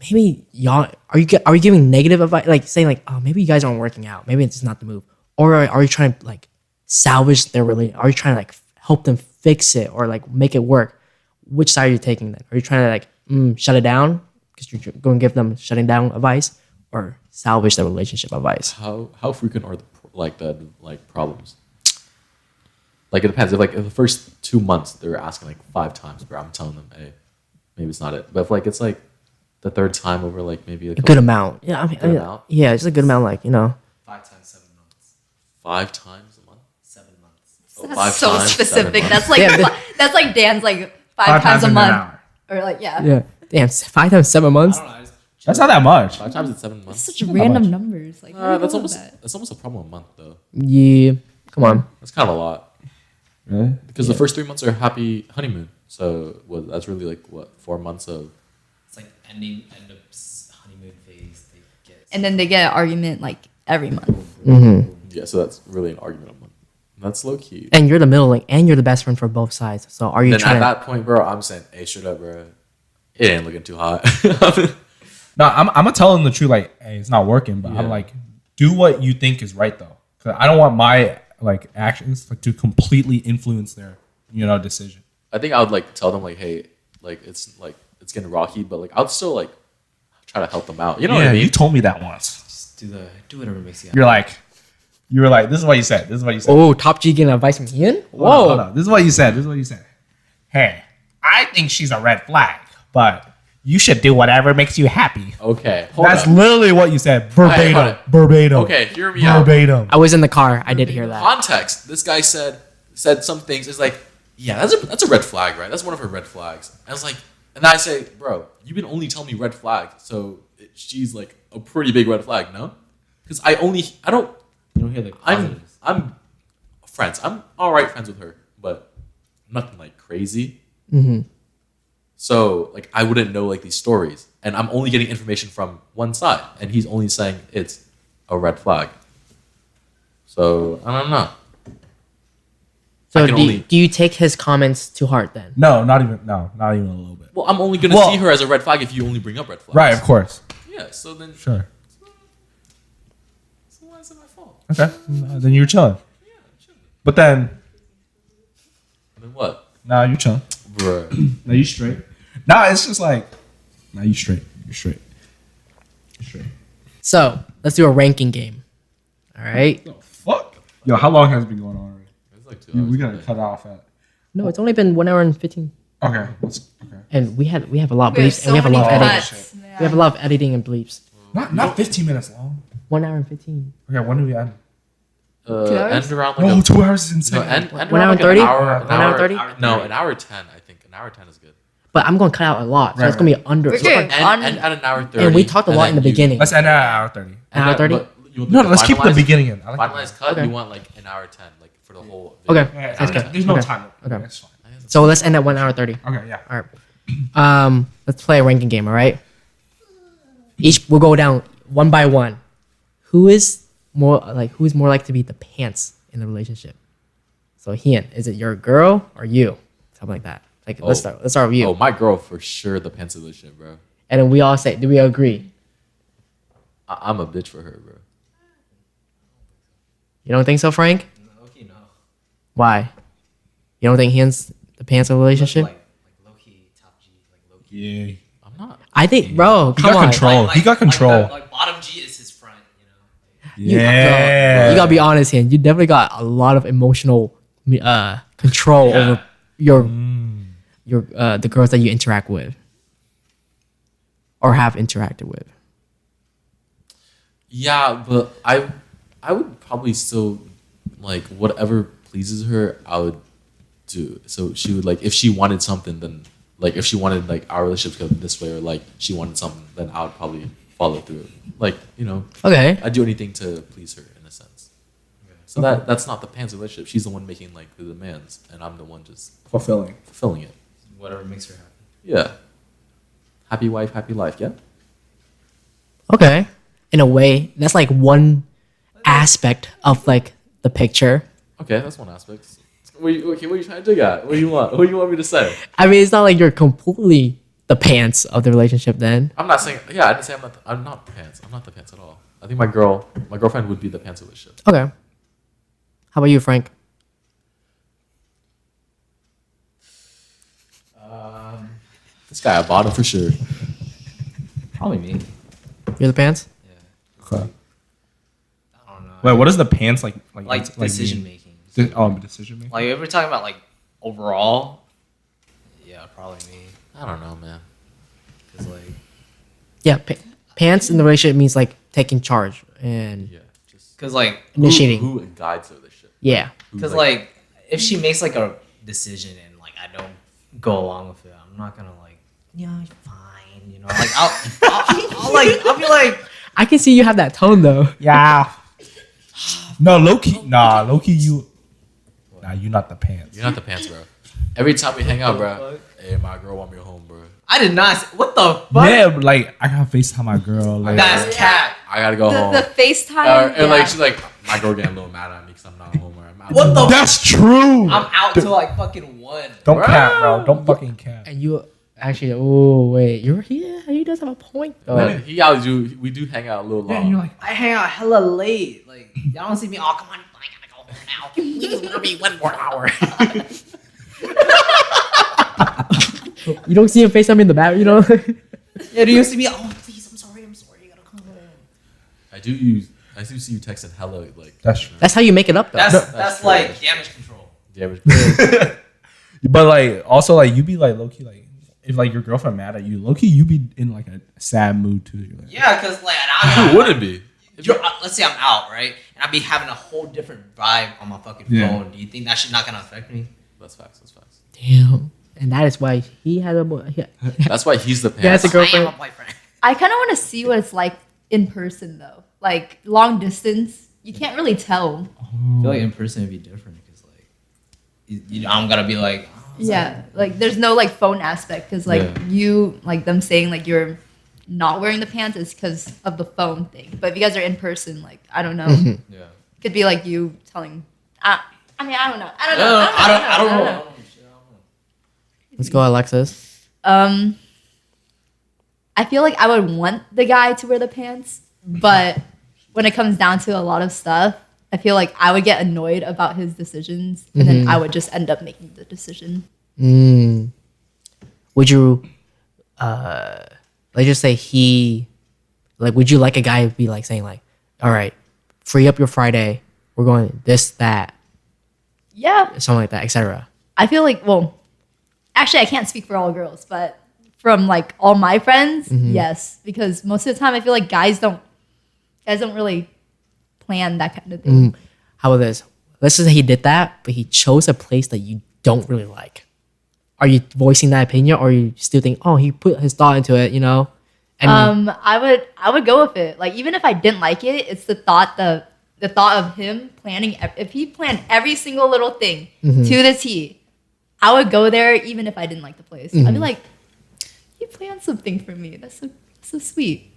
maybe y'all, are you giving negative advice? Like saying like, oh, maybe you guys aren't working out. Maybe it's not the move. Or are you trying to like salvage their relationship? Are you trying to like help them fix it or like make it work? Which side are you taking then? Are you trying to like shut it down because you're going to give them shutting down advice, or salvage the relationship advice? How frequent are the problems? Like it depends. If like in the first 2 months they're asking like 5 times, bro, I'm telling them, hey, maybe it's not it. But if like it's like the third time over like maybe A good amount. Yeah, I mean, Good amount? yeah, just a good amount. Like, you know, 5 times 7 months. 5 times a month. 7 months. Oh, That's 5 so times, 7 specific. months. That's like that's like Dan's like five times a in an month, hour. or like yeah. Damn, 5 times 7 months. I don't know. I just That's not that much. 5 times in 7 months. such random numbers. Like where do you That's go with almost that? that's almost a problem a month though. Yeah, come on. That's kind of a lot Really? because the first 3 months are happy honeymoon. So that's really like what 4 months of. it's like end of honeymoon phase. They get And then they get an argument like every month. Yeah, so that's really an argument a month. That's low key. And you're the middle link, and you're the best friend for both sides. So are you Then trying at to? that point, bro, I'm saying, hey, straight up, bro, it ain't looking too hot. No, I'm gonna tell them the truth. Like, hey, it's not working. But Yeah. I'm like, do what you think is right though, because I don't want my like actions like to completely influence their decision. I think I would like tell them like, hey, like it's getting rocky, but like I'll still like try to help them out. You know what I mean? You told me that once. just do whatever makes you happy. You were like, this is what you said. This is what you said. Oh, top G getting advice from Hien? Hold on, hold on. This is what you said. This is what you said. Hey, I think she's a red flag, but you should do whatever makes you happy. Okay, hold That's on. literally what you said. hold Verbatim. on. Verbatim. Okay, hear me out. Verbatim. I was in the car. I did hear that. Context. This guy said some things. It's like, yeah, that's a red flag, right? That's one of her red flags. And I was like, and I say, bro, you've been only telling me red flag, so she's like a pretty big red flag, no? Because I don't. You don't hear the positives. I'm friends. I'm all right friends with her, but nothing like crazy. So like I wouldn't know like these stories. and I'm only getting information from one side, and he's only saying it's a red flag. So I don't know. So I can only- do you take his comments to heart then? No, not even a little bit. Well, I'm only gonna see her as a red flag if you only bring up red flags. Right, of course. Yeah. So then, Sure. so why is it my fault? Okay. Then you're chilling. Yeah, chilling. But then, And then what, nah, you're chilling. bro? Nah, you straight. Nah, it's just like, nah, you straight. You're straight. You're straight. So let's do a ranking game. All right. Oh, fuck. Yo, how long has it been going on already? It's like 2 hours. We gotta cut off at. No, it's only been 1 hour and 15, Okay. and we have a lot of We have bleeps and we have a so lot of many editing. cuts, man. We have a lot of editing and bleeps. Not 15 minutes long. 1 hour and 15. Okay, when do we end? 2 hours? End around like No, a, 2 hours is insane. no, end 1 around hour like and 30? An hour, 1 hour 30? No, an hour 10. I think an hour 10 is good. But I'm going to cut out a lot, so Right, it's going to be under. We're so- good. End at an hour 30. and we talked a lot in the beginning. Let's end at hour 30. An hour 30? No, let's keep the beginning in. I like Finalized cut. Okay. You want like an hour 10, like for the whole. Video. Okay. that. Sounds good. There's no Okay. time. Okay. That's fine. So let's end at 1 hour 30. Okay, yeah. All right. Let's play a ranking game. All right. We'll go down one by one. Who's more like to be the pants in the relationship? So Hien, is it your girl or you? Something like that. Like let's start with you. Oh, my girl for sure. The pants solution, bro. And then we all say, do we agree? I'm a bitch for her, bro. You don't think so, Frank? Okay, no. Why? You don't think Hien's the pants in the relationship? Like low key, top G, like low key. Yeah. I'm not. I think, bro, He come got on. control. He got control. Like bottom G is his front, you know. Yeah. You gotta be honest, Hien. You definitely got a lot of emotional control over your the girls that you interact with or have interacted with. Yeah, but I would probably still like whatever pleases her. I would do. So she would like if she wanted something, then like if she wanted like our relationship to go this way, or like she wanted something, then I would probably follow through. Like Okay. I'd do anything to please her in a sense. So that's not the pants relationship. She's the one making like the demands, and I'm the one just Fulfilling. fulfilling it. Whatever makes her happy. Yeah. Happy wife, happy life. Yeah. Okay. In a way, that's like one aspect of like the picture. Okay, that's one aspect. What are you trying to dig at? What do you want? What do you want me to say? I mean, it's not like you're completely the pants of the relationship then. I'm not saying. Yeah, I didn't say I'm not the pants. I'm not the pants at all. I think my girlfriend would be the pants relationship. Okay. How about you, Frank? This guy, I bought him for sure. Probably me. You're the pants? Yeah. I don't know. Wait, what is the pants like? Like decision making. Decision making. Like if we're talking about like overall, yeah, probably me. I don't know, man. Cause like Yeah, pants in the relationship means like taking charge and Yeah, just cause like initiating. who guides her this shit. Yeah. Who, Cause like if she makes like a decision and like I don't go along with it, I'm not gonna like fine, you know. Like I'll be like I can see you have that tone though. Yeah. No, low key. Nah, low key. You not the pants. you're not the pants, bro. Every time we hang out, bro. Hey, my girl want me home, bro. I did not. What the fuck? Yeah, but like I gotta FaceTime my girl. Like, That's cat. I gotta go home. The FaceTime. And like she's like, my girl getting a little mad at me because I'm not home. Or I'm out. What the? that's true. I'm out till like fucking 1. Don't cap, bro. Don't fucking cap. And you actually, oh wait, you're here. He does have a point though. Man, we do hang out a little long. Yeah, you're like, I hang out hella late. Like y'all don't see me. Oh come on, I gotta go home now. Please let me 1 more hour. You don't see him FaceTime in the back, you know? Yeah, do you see me? Oh please, I'm sorry. You gotta come home. I do see you texting hella like. that's true. That's how you make it up though. That's true. like damage control. Yeah, But like, also like, you be like low key like, if like your girlfriend mad at you, low key you be in like a sad mood too. You're like, Yeah, cause like who wouldn't be? let's say I'm out, right, and I be having a whole different vibe on my fucking phone. Do you think that shit not gonna affect me? That's facts. That's facts. Damn. And that is why he had a That's why he's the pants. Yeah, that's a I am girlfriend. a boyfriend. I kind of want to see what it's like in person though. Like long distance, you can't really tell. I feel like in person it'd be different because like I'm gonna be like Yeah, like there's no like phone aspect because like Yeah. you like them saying like you're not wearing the pants is because of the phone thing. But if you guys are in person, like I don't know, Yeah. could be like you telling. I mean, I don't know. I don't know. Let's go, Alexis. I feel like I would want the guy to wear the pants, but when it comes down to a lot of stuff, I feel like I would get annoyed about his decisions, and then I would just end up making the decision. Would you, let's just say would you like a guy to be like saying like, all right, free up your Friday, we're going this, that, Yeah, something like that, etc. I feel like, well, actually, I can't speak for all girls, but from like all my friends, yes, because most of the time I feel like guys don't really plan that kind of thing. How about this? Let's just say he did that, but he chose a place that you don't really like. Are you voicing that opinion, or you still think, oh, he put his thought into it, you know? And I would go with it. Like even if I didn't like it, it's the thought of him planning. If he planned every single little thing to the T, I would go there even if I didn't like the place. I'd be like, he planned something for me. That's so sweet.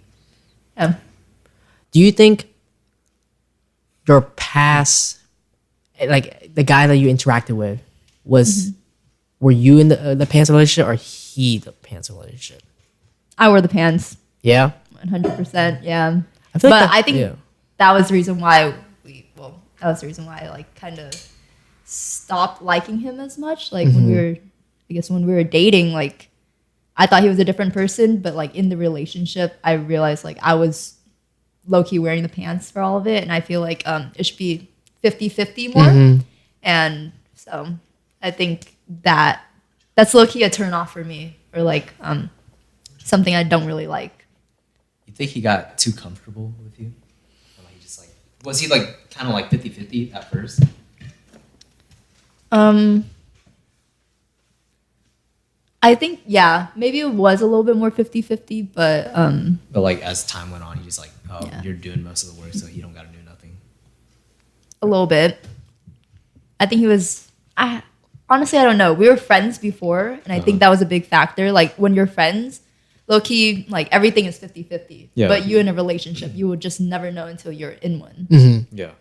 Yeah. do you think your past, like the guy that you interacted with, were you in the pants relationship or he the pants relationship? I wore the pants. Yeah, 100%. Yeah. I feel like I think that was the reason why I like kind of stopped liking him as much. Like when we were dating, like I thought he was a different person, but like in the relationship, I realized like I was low key wearing the pants for all of it, and I feel like it should be 50-50 more. And so I think that's low key a turn off for me, or like something I don't really like. You think he got too comfortable with you? Or like just like was he like kind of like 50-50 at first? I think maybe it was a little bit more 50-50, but like as time went on, you just like, oh, Yeah. you're doing most of the work, so you don't got to do nothing. a little bit. I think he was. Honestly, I don't know. We were friends before, and I think that was a big factor. Like when you're friends, low key, like everything is 50-50. Yeah. But you in a relationship, you will just never know until you're in one. Yeah.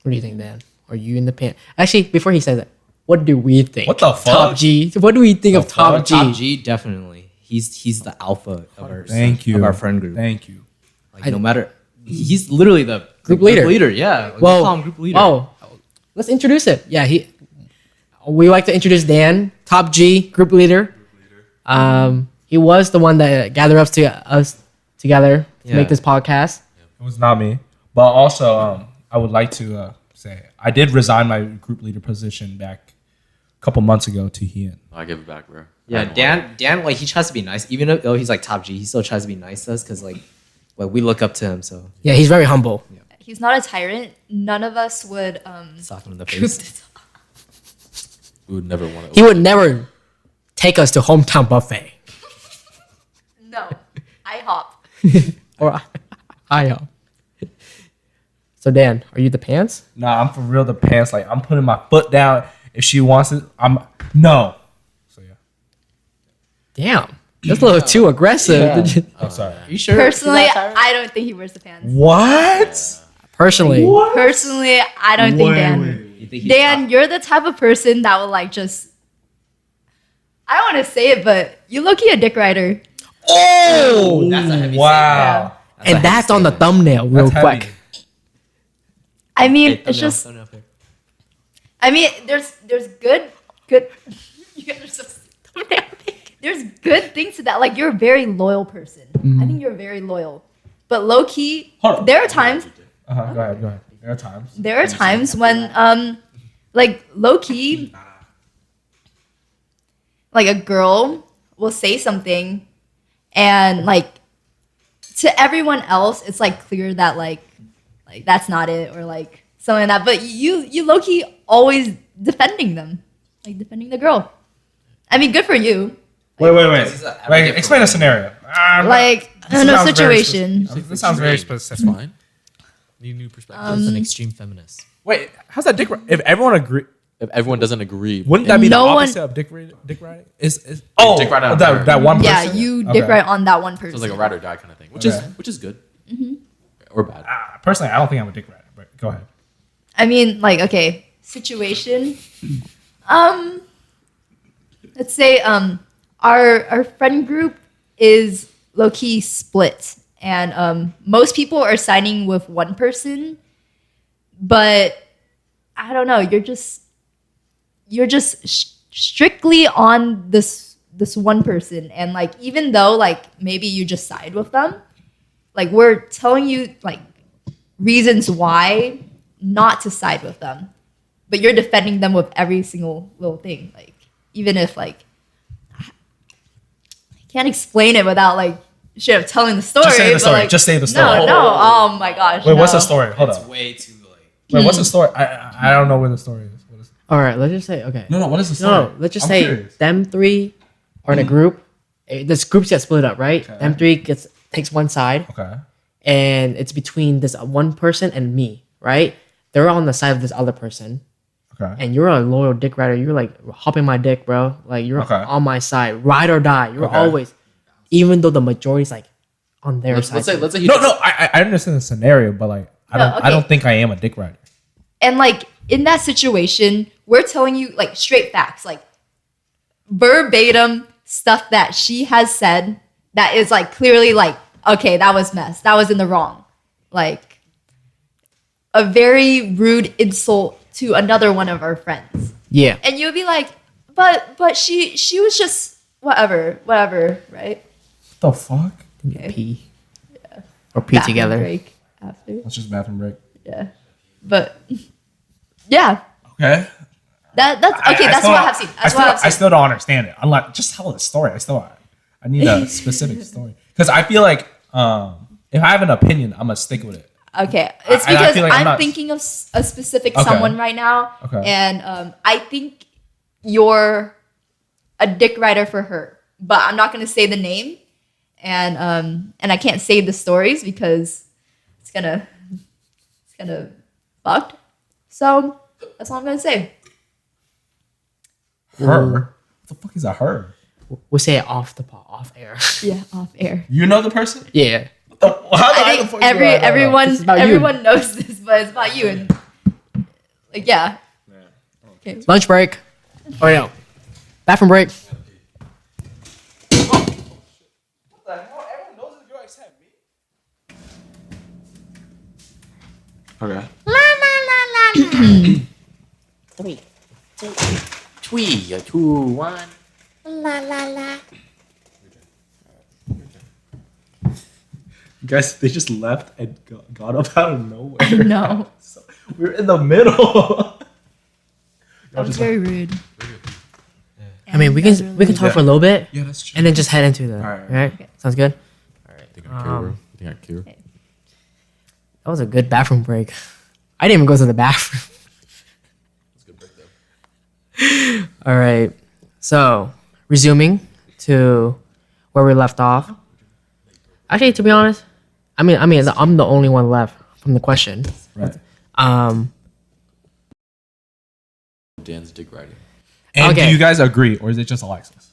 What do you think, Dan? Are you in the pants? Actually, before he says that, what do we think? What the fuck? Top G. What do we think of Top G? Top G, definitely. He's the alpha of our of our friend group. Thank you. Like no matter, he's literally the Group leader. Yeah. We Well, call him group leader. oh, let's introduce it. Yeah, we like to introduce Dan, Top G, group leader. He was the one that gathered us together to make this podcast. It was not me, but also I would like to say I did resign my group leader position back a couple months ago to Hien. I give it back, bro. Yeah, Dan, like he tries to be nice, even though he's like top G, he still tries to be nice to us because like we look up to him. So Yeah, he's very humble. He's not a tyrant. None of us would soft him in the group face. this up. We would never want to. He would never take us to hometown buffet No, I hop. or I. So Dan, are you the pants? Nah, I'm for real. The pants, like I'm putting my foot down. If she wants it, no. So yeah, Damn, that's a little too aggressive. I'm sorry. Are you sure? Personally, I don't think he wears the pants. What? Personally, Personally, I don't think Dan. You think he's Dan, you're the type of person that will like just. I don't want to say it, but you low key a dick rider. oh, That's a heavy Wow. and that's on the thumbnail, real That's quick. heavy. I mean, statement. it's just. Thumbnail pic. I mean, there's good. You guys are so. There's good things to that. Like you're a very loyal person. I think you're very loyal, but low key, Hold on. there are times. Go ahead. There are times. There are times when, like low key, like a girl will say something, and like to everyone else, it's like clear that like that's not it, or like something like that. But you low key always defending them, like defending the girl. I mean, good for you. Wait. he's a advocate Wait, for explain a women. scenario. Like I don't know, situation. This sounds very It's specific. fine. Need new perspectives. An extreme feminist. Wait, how's that dick? If everyone agree, if everyone doesn't agree. Wouldn't that be No the one- opposite of dick riding? Is dick ride on her. that one person? Yeah, you Okay. dick right on that one So person. it's like a ride or die kind of thing, which is good or bad. Personally, I don't think I'm a dick rider, but go ahead. I mean, like, okay, situation. Let's say our friend group is low key split, and most people are siding with one person, but I don't know. You're just strictly on this one person, and like even though like maybe you just side with them, like we're telling you like reasons why not to side with them, but you're defending them with every single little thing. Like even if like I can't explain it without like straight up telling the story. Just say the but, story. like, Just say the story. No. Oh my gosh. Wait, what's no. the story? Hold It's on. way too like. Wait, what's the story? I don't know where the story is. What is All right, let's just say okay. no, what is the story? No, let's just I'm say curious. them three are in a group. This groups get split up, right? Okay. Them three takes one side, Okay. and it's between this one person and me, right? They're on the side of this other person, Okay. and you're a loyal dick rider. You're like hopping my dick, bro. Like you're Okay. on my side, ride or die. You're Okay. always, even though the majority's like on their Let's side. say he No, I understand the scenario, but like I No, okay. don't think I am a dick rider. And like in that situation, we're telling you like straight facts, like verbatim stuff that she has said that is like clearly like, okay, that was mess. That was in the wrong. Like a very rude insult to another one of our friends. Yeah, And you'll be like, but she was just whatever, right? What the fuck? Okay. pee or pee Bathroom together. break after. That's just bathroom break. Yeah. But yeah. Okay. That's okay, that's what I have seen. That's what I have I seen. still don't understand it. I'm like, just tell the story. I need a specific story because I feel like if I have an opinion, I'm gonna stick with it. Okay, it's I because feel like I'm I'm not- thinking of a specific Okay. someone right now, Okay. and I think you're a dick rider for her, but I'm not gonna say the name, and I can't say the stories because it's gonna fucked. So that's all I'm gonna say. Her? What the fuck is a her? We'll say it off air. Yeah, off air. You know the person? Yeah. How do I the think fuck do I know? It's about you. everyone knows this, but it's about you and like yeah. Okay. Lunch break. Oh no. Bathroom break. Okay. Three. 3, 2, 1. Guys, they just left and got up out of nowhere. No, So, we're in the middle. that was very rude. I mean, we can talk for a little bit Yeah, that's true. and then just head into the. Alright. Right? Sounds good. I think I cure, bro. I think I cure. That was a good bathroom break. I didn't even go to the bathroom. That's a good break though. All right. So, resuming to where we left off. Actually, to be honest, I mean, I'm the only one left from the question. Right. Dan's dick riding. And Okay. do you guys agree, or is it just Alexis?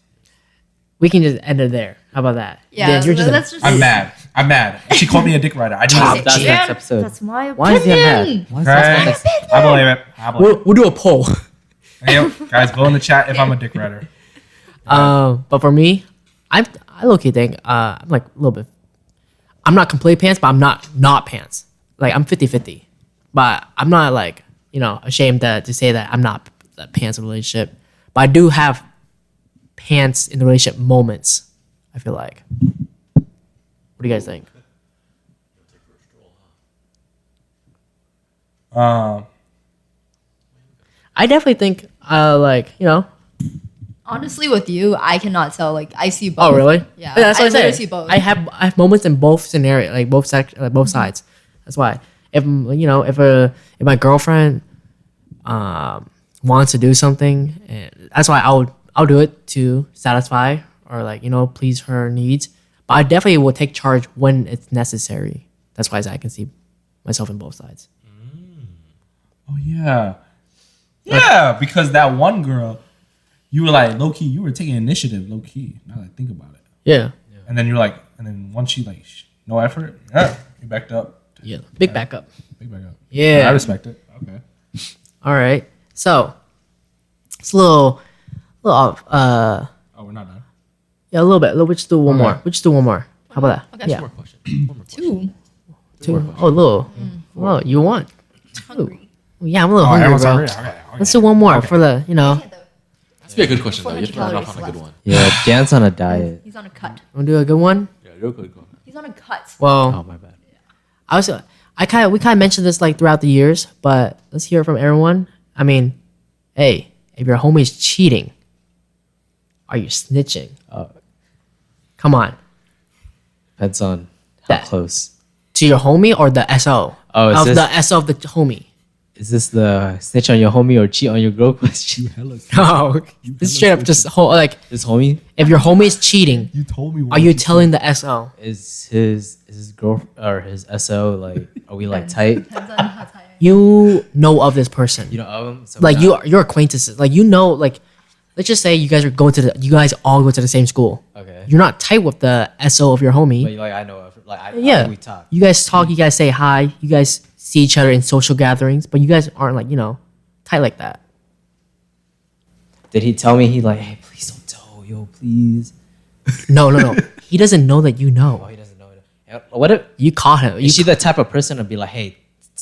We can just end it there. How about that? Yeah, Dan, you're just. let's just. I'm mad. She called me a dick rider. I didn't. Top That's G. next episode. That's my opinion. Why is that mad? Why is that Okay. mad? I believe it. I believe it. We'll do a poll. Hey, guys, vote in the chat if I'm a dick rider. But for me, I low-key think I'm like a little bit. I'm not complete pants, but I'm not pants. Like I'm 50-50. But I'm not like ashamed to say that I'm not the pants in a relationship. But I do have pants in the relationship moments. I feel like. What do you guys think? I definitely think Honestly, with you, I cannot tell. Like, I see both. Oh really? Yeah, That's what I literally said. see both. I have moments in both scenarios, like both sides. That's why if my girlfriend wants to do something, and that's why I'll do it to satisfy or please her needs. But I definitely will take charge when it's necessary. That's why I can see myself in both sides. Oh yeah. Yeah, because that one girl, you were like low key. You were taking initiative, low key. Now that I think about it. Yeah. And then you're like, and then once she like, no effort, yeah, you backed up. Yeah. Big backup. Big back up. Yeah. I respect it. Okay. All right. So it's a little off. Oh, we're not done. Yeah, a little bit. We'll just do one Okay. more. We'll just do one more. How about that? Okay. Yeah. One more question. One more question. Two. Oh, a little. Oh, you want? Hungry. Yeah, I'm a little Oh, hungry, everyone's bro. hungry? Okay. Let's do one more for the, That's be a good question though. You have to 400 run off on a calories good one. Yeah, Dan's on a diet. He's on a cut. wanna do a good one? Yeah, real quick. Go. He's on a cut. Well, Oh my bad. we kind of mentioned this like throughout the years, but let's hear it from everyone. I mean, hey, if your homie's cheating, are you snitching? Come on, Depends on how That- close. to your homie or the SO? Oh, is of this- the SO of the homie. Is this the snitch on your homie or cheat on your girl question? No, it's straight up just like This homie if your homie is cheating, You told me. are you telling the SO? is his girl or his SO like? Are we like tight? Depends on how tired. You know of this person. You know of him? So Like we're not- your acquaintances. Like like let's just say you guys all go to the same school. Okay. You're not tight with the SO of your homie. But like I know of like I Yeah. we talk. You guys talk, you guys say hi, you guys see each other in social gatherings, but you guys aren't like, tight like that. Did he tell me he like, hey, please don't tell, yo, please? No. He doesn't know that you Oh, know. he doesn't know it. What if You caught him. is she the type of person to be like, hey,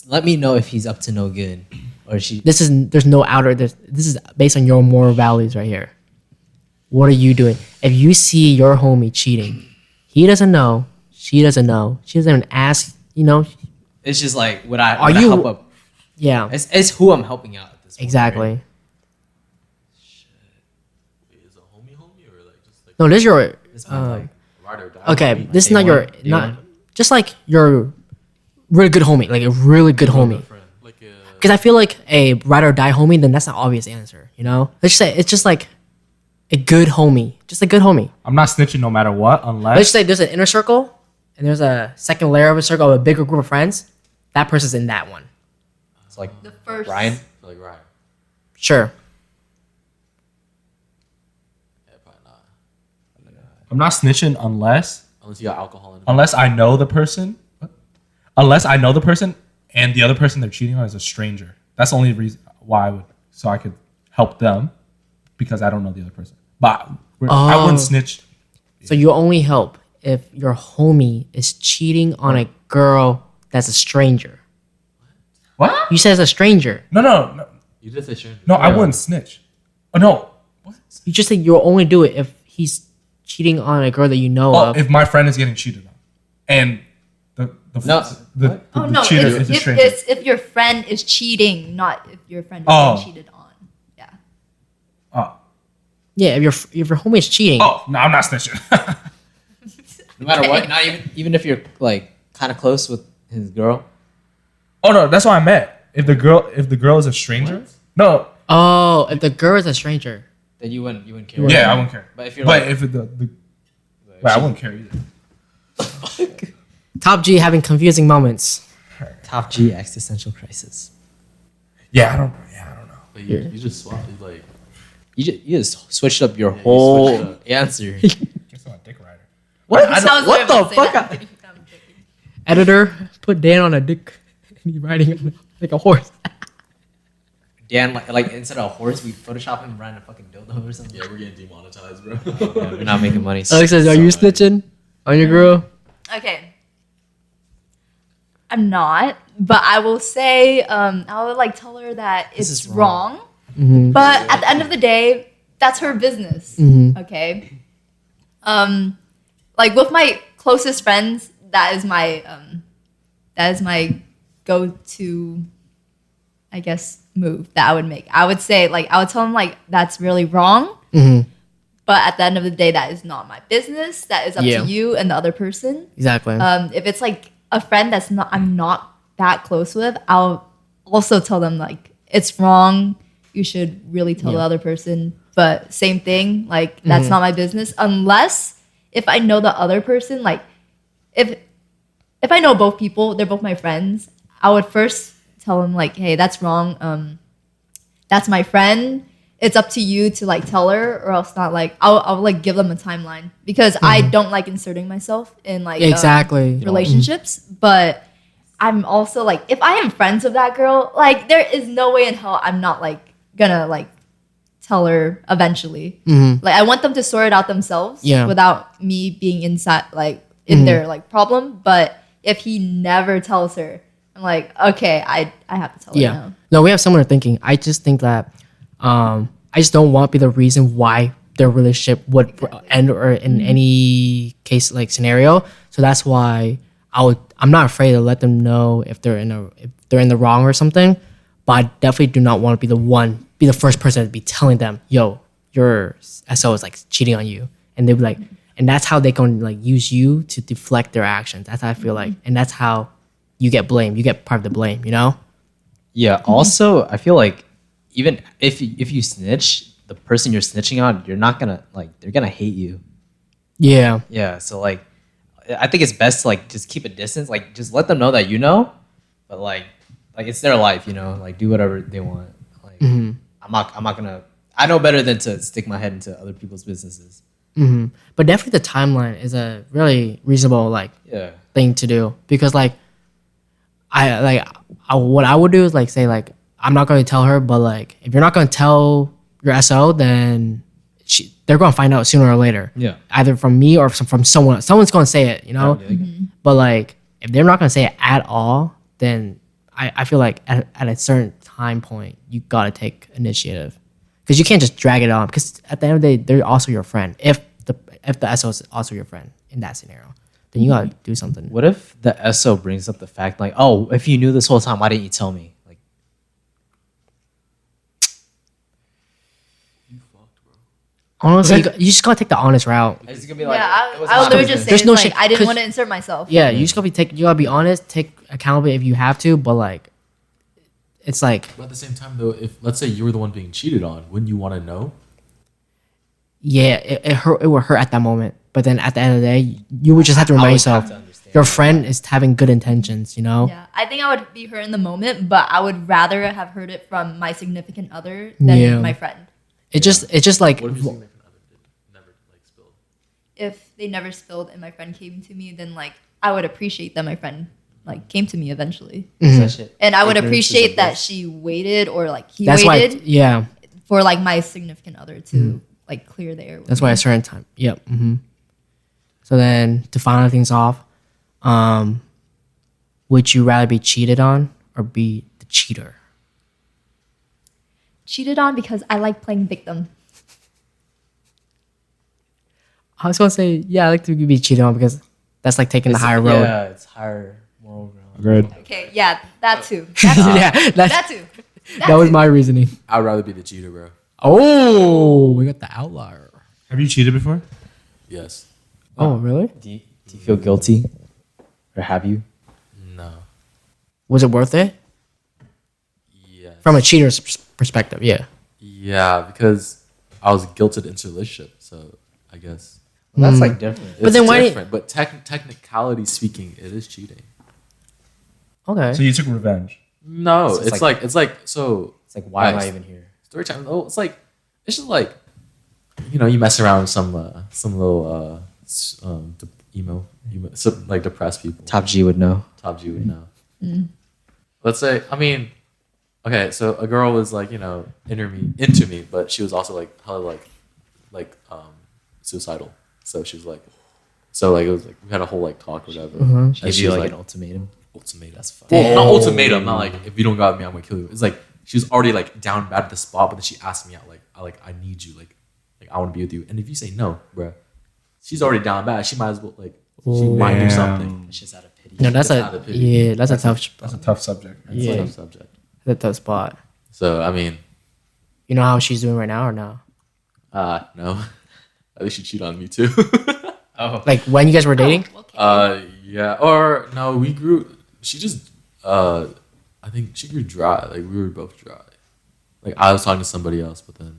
let me know if he's up to no good, or she? There's no outer, this is based on your moral values right here. What are you doing? If you see your homie cheating, he doesn't know, she doesn't know, she doesn't even ask, It's just like would I? Are would I you- help up? yeah, It's who I'm helping out at this point, exactly. right? Is a homie or like just like No, this is your, This man, like, ride or die? okay, homie? this is day not your, one, day not, one. just like your really good homie, like a really good homie. Friend. Like Because I feel like a ride or die homie, then that's an obvious answer, Let's just say it's just like a good homie, just a good homie. I'm not snitching no matter what, Let's unless. just say there's an inner circle and there's a second layer of a circle of a bigger group of friends. That person's in that one. It's like The first. Ryan. I feel like right. Sure. Yeah, probably not. I'm not snitching unless Unless you got alcohol in it. unless I know the person. What? Unless I know the person and the other person they're cheating on is a stranger. That's the only reason why I would, so I could help them, because I don't know the other person. But I Oh. wouldn't snitch. So you only help if your homie is cheating on a girl that's a stranger. What? You said it's a stranger. No. You did say sure. No, I wouldn't snitch. Oh no. What? You just said you'll only do it if he's cheating on a girl that you know Oh, of. if my friend is getting cheated on, and the No, the Oh no! cheater It's, is a if, stranger. it's if your friend is cheating, not if your friend is Oh. getting cheated on. Yeah. Oh, Yeah, if your homie is cheating. oh no, I'm not snitching. No matter what, not even if you're like kind of close with his girl. Oh no, that's what I meant. If the girl is a stranger, no, Oh, if the girl is a stranger. Then you wouldn't care. yeah, I wouldn't care. But if you're But like, if I wouldn't care either. Top G having confusing moments. top G existential crisis. Yeah, I don't know. Like, you just swapped it, like You just switched up your you whole switched up. answer. Guess I'm a dick rider. What? Sounds What weird the to say fuck? that. I'm joking. Editor, put Dan on a dick. And he's riding on like a horse. Dan, like instead of a horse, we Photoshop him riding a fucking dildo or something. Yeah, we're getting demonetized, bro. Yeah, we're not making money. Alexis, are you snitching on your girl? Okay. I'm not, but I will say, I would like tell her that This it's is wrong. wrong. But at the end of the day, that's her business. Okay. Like with my closest friends, that is my go-to, I guess, move that I would make. I would say, like, I would tell them, like, that's really wrong. But at the end of the day, that is not my business. That is up Yeah. to you and the other person. Exactly. If it's like a friend I'm not that close with, I'll also tell them, like, it's wrong. You should really tell the other person. But same thing, like, that's not my business. Unless if I know the other person, like, if I know both people, they're both my friends, I would first tell them, like, hey, that's wrong. that's my friend. It's up to you to like tell her, or else not. Like I'll like give them a timeline because I don't like inserting myself in like Exactly. relationships. But I'm also like, if I am friends with that girl, like there is no way in hell I'm not like gonna like tell her eventually. Like I want them to sort it out themselves without me being inside like in their like problem. But if he never tells her, I'm like, okay, I have to tell her now. No, we have similar thinking. I just think that I just don't want to be the reason why their relationship would end or in any case like scenario. So that's why I'm not afraid to let them know if they're in the wrong or something. But I definitely do not want to be the first person to be telling them, yo, your SO is like cheating on you. And they'll be like, and that's how they can like use you to deflect their actions. That's how I feel like. And that's how you get blamed. You get part of the blame, you know? Yeah. Also, I feel like even if you snitch, the person you're snitching on, you're not gonna like they're gonna hate you. Yeah. Yeah. So like, I think it's best to like just keep a distance. Like, just let them know that you know, but like it's their life, you know. Like, do whatever they want. Like, I'm not gonna. I know better than to stick my head into other people's businesses. But definitely the timeline is a really reasonable like thing to do because like what I would do is like say like I'm not going to tell her, but like if you're not going to tell your SO, then they're going to find out sooner or later. Yeah. Either from me or from someone. Someone's going to say it, you know. But like if they're not going to say it at all, then I feel like at a certain time point you got to take initiative because you can't just drag it on. Because at the end of the day, they're also your friend. If the SO is also your friend in that scenario, then you gotta do something. What if the SO brings up the fact like, oh, if you knew this whole time, why didn't you tell me? Like, You fucked, bro. Honestly, you just gotta take the honest route. it's gonna be Yeah, I would literally just say There's it's no like, shit, I didn't 'cause- want to insert myself. Yeah, you just you gotta be honest, take accountability if you have to, but like, it's like, But at the same time, though, if let's say you were the one being cheated on, wouldn't you want to know? yeah, it hurt. It would hurt at that moment, but then at the end of the day, you would just have to remind yourself, your friend is having good intentions. You know? Yeah, I think I would be hurt in the moment, but I would rather have heard it from my significant other than Yeah. my friend. It's just like, What if your significant other never like spilled? If they never spilled and my friend came to me, then like I would appreciate that my friend like came to me eventually, and I would appreciate that she waited or like he that's waited why, yeah, for like my significant other to like clear the air. With that's me. why a certain time. Yep. So then to final things off, would you rather be cheated on or be the cheater? Cheated on because I like playing victim. I was gonna say, yeah, I like to be cheated on because that's like taking the higher road. Yeah, it's higher moral ground. Agreed. Okay, yeah, that too. That too. Yeah, that too. that was my reasoning. I'd rather be the cheater, bro. Oh, we got the outlier. Have you cheated before? Yes. Oh, really? Do you feel guilty, or have you? No. Was it worth it? Yes. From a cheater's perspective, yeah. Yeah, because I was guilted into a relationship, so I guess. Well, that's like different. But then why- different, but technicality speaking, it is cheating. Okay. So you took revenge. No, So it's it's like- like so. It's like, why am I Nice. even here? Story time. Oh, it's just like, you know, you mess around with some little some like depressed people. Top G would know. Top G would know. Let's say, I mean, okay, so a girl was like, you know, into me, but she was also like hella like suicidal. So she was like, it was like we had a whole like talk or whatever. And She gave she you was like an ultimatum. ultimatum. That's fine. Well, not ultimatum, not like if you don't got me, I'm gonna kill you. It's like she was already like down bad at the spot, but then she asked me out like I need you, like I want to be with you. And if you say no, bruh, she's already down bad. She might as well like she might do Damn. something. It's just out of pity. No, that's It's out a of pity. yeah, that's a tough That's a tough subject. It's yeah. a tough subject. That's a tough spot. So I mean, You know how she's doing right now or no? no. At least she cheated on me too. Like when you guys were dating? Okay. Yeah. Or no, we grew. She just. I think she grew dry. Like we were both dry. Like I was talking to somebody else, but then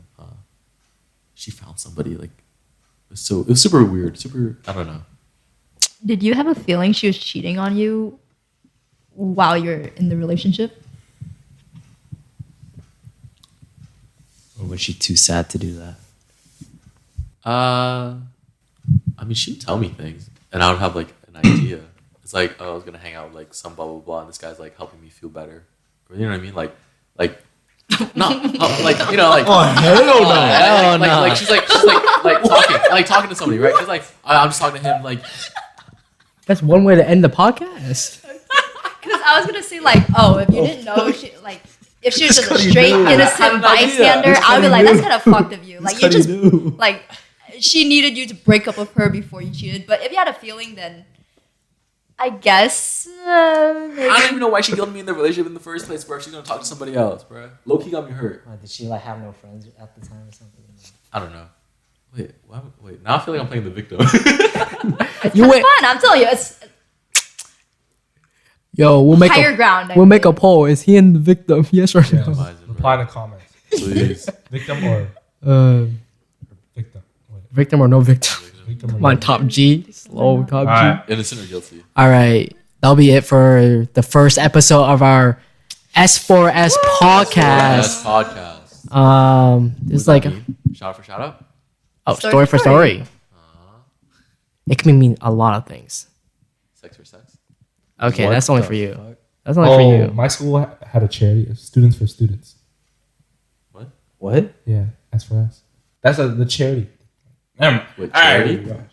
she found somebody. Like it was super weird. Super. I don't know. Did you have a feeling she was cheating on you while you're in the relationship? Or was she too sad to do that? I mean, she would tell me things, and I would have like an idea. It's like, oh, I was gonna hang out with like some blah blah blah, and this guy's like helping me feel better. Or, you know what I mean? Like, not like you know, like Oh hell no! like she's like talking to somebody, right? She's like, I'm just talking to him, like. That's one way to end the podcast. Because I was gonna say like, oh, if you didn't know, if she was just a straight innocent bystander, I would be like, that's kind of fucked of you. Like you just like she needed you to break up with her before you cheated. But if you had a feeling, then I guess maybe. I don't even know why she got me in the relationship in the first place, bro. She's gonna talk to somebody else, bro. Low key got me hurt. Did she like have no friends at the time or something? I don't know. Wait. Now I feel like I'm playing the victim. It's kind of fun. I'm telling you, it's Yo, we'll make higher ground. We'll make a poll. Is he in the victim? Yes or no? Imagine, bro. Reply in the comments. Please. Victim or victim? Wait, Victim or no victim? victim or Come on, not? top G. Slow top G. Alright. Innocent or guilty? All right. That'll be it for the first episode of our S4S podcast. Yes, podcast. It's like Shout out for shout out. story for story. It can mean a lot of things. Sex for sex. Okay, What that's only the for you. fuck? That's only for you. My school had a charity, Students for Students. What? Yeah, that's for us. That's the charity. Never mind. With charity? Alright,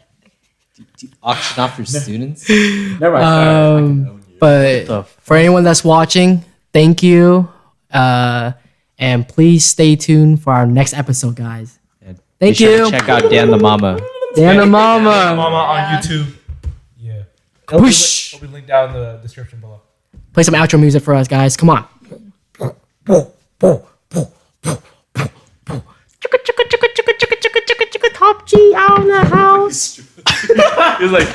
Do you auction off your students? never mind. But the for anyone that's watching, thank you. And please stay tuned for our next episode, guys. And Thank be sure to you. check out Dan the Mama. Dana Mama. Mama on Yeah. YouTube. Yeah. Whoosh. It'll be linked down in the description below. Play some outro music for us, guys. Come on. Top G out in the house. He's like.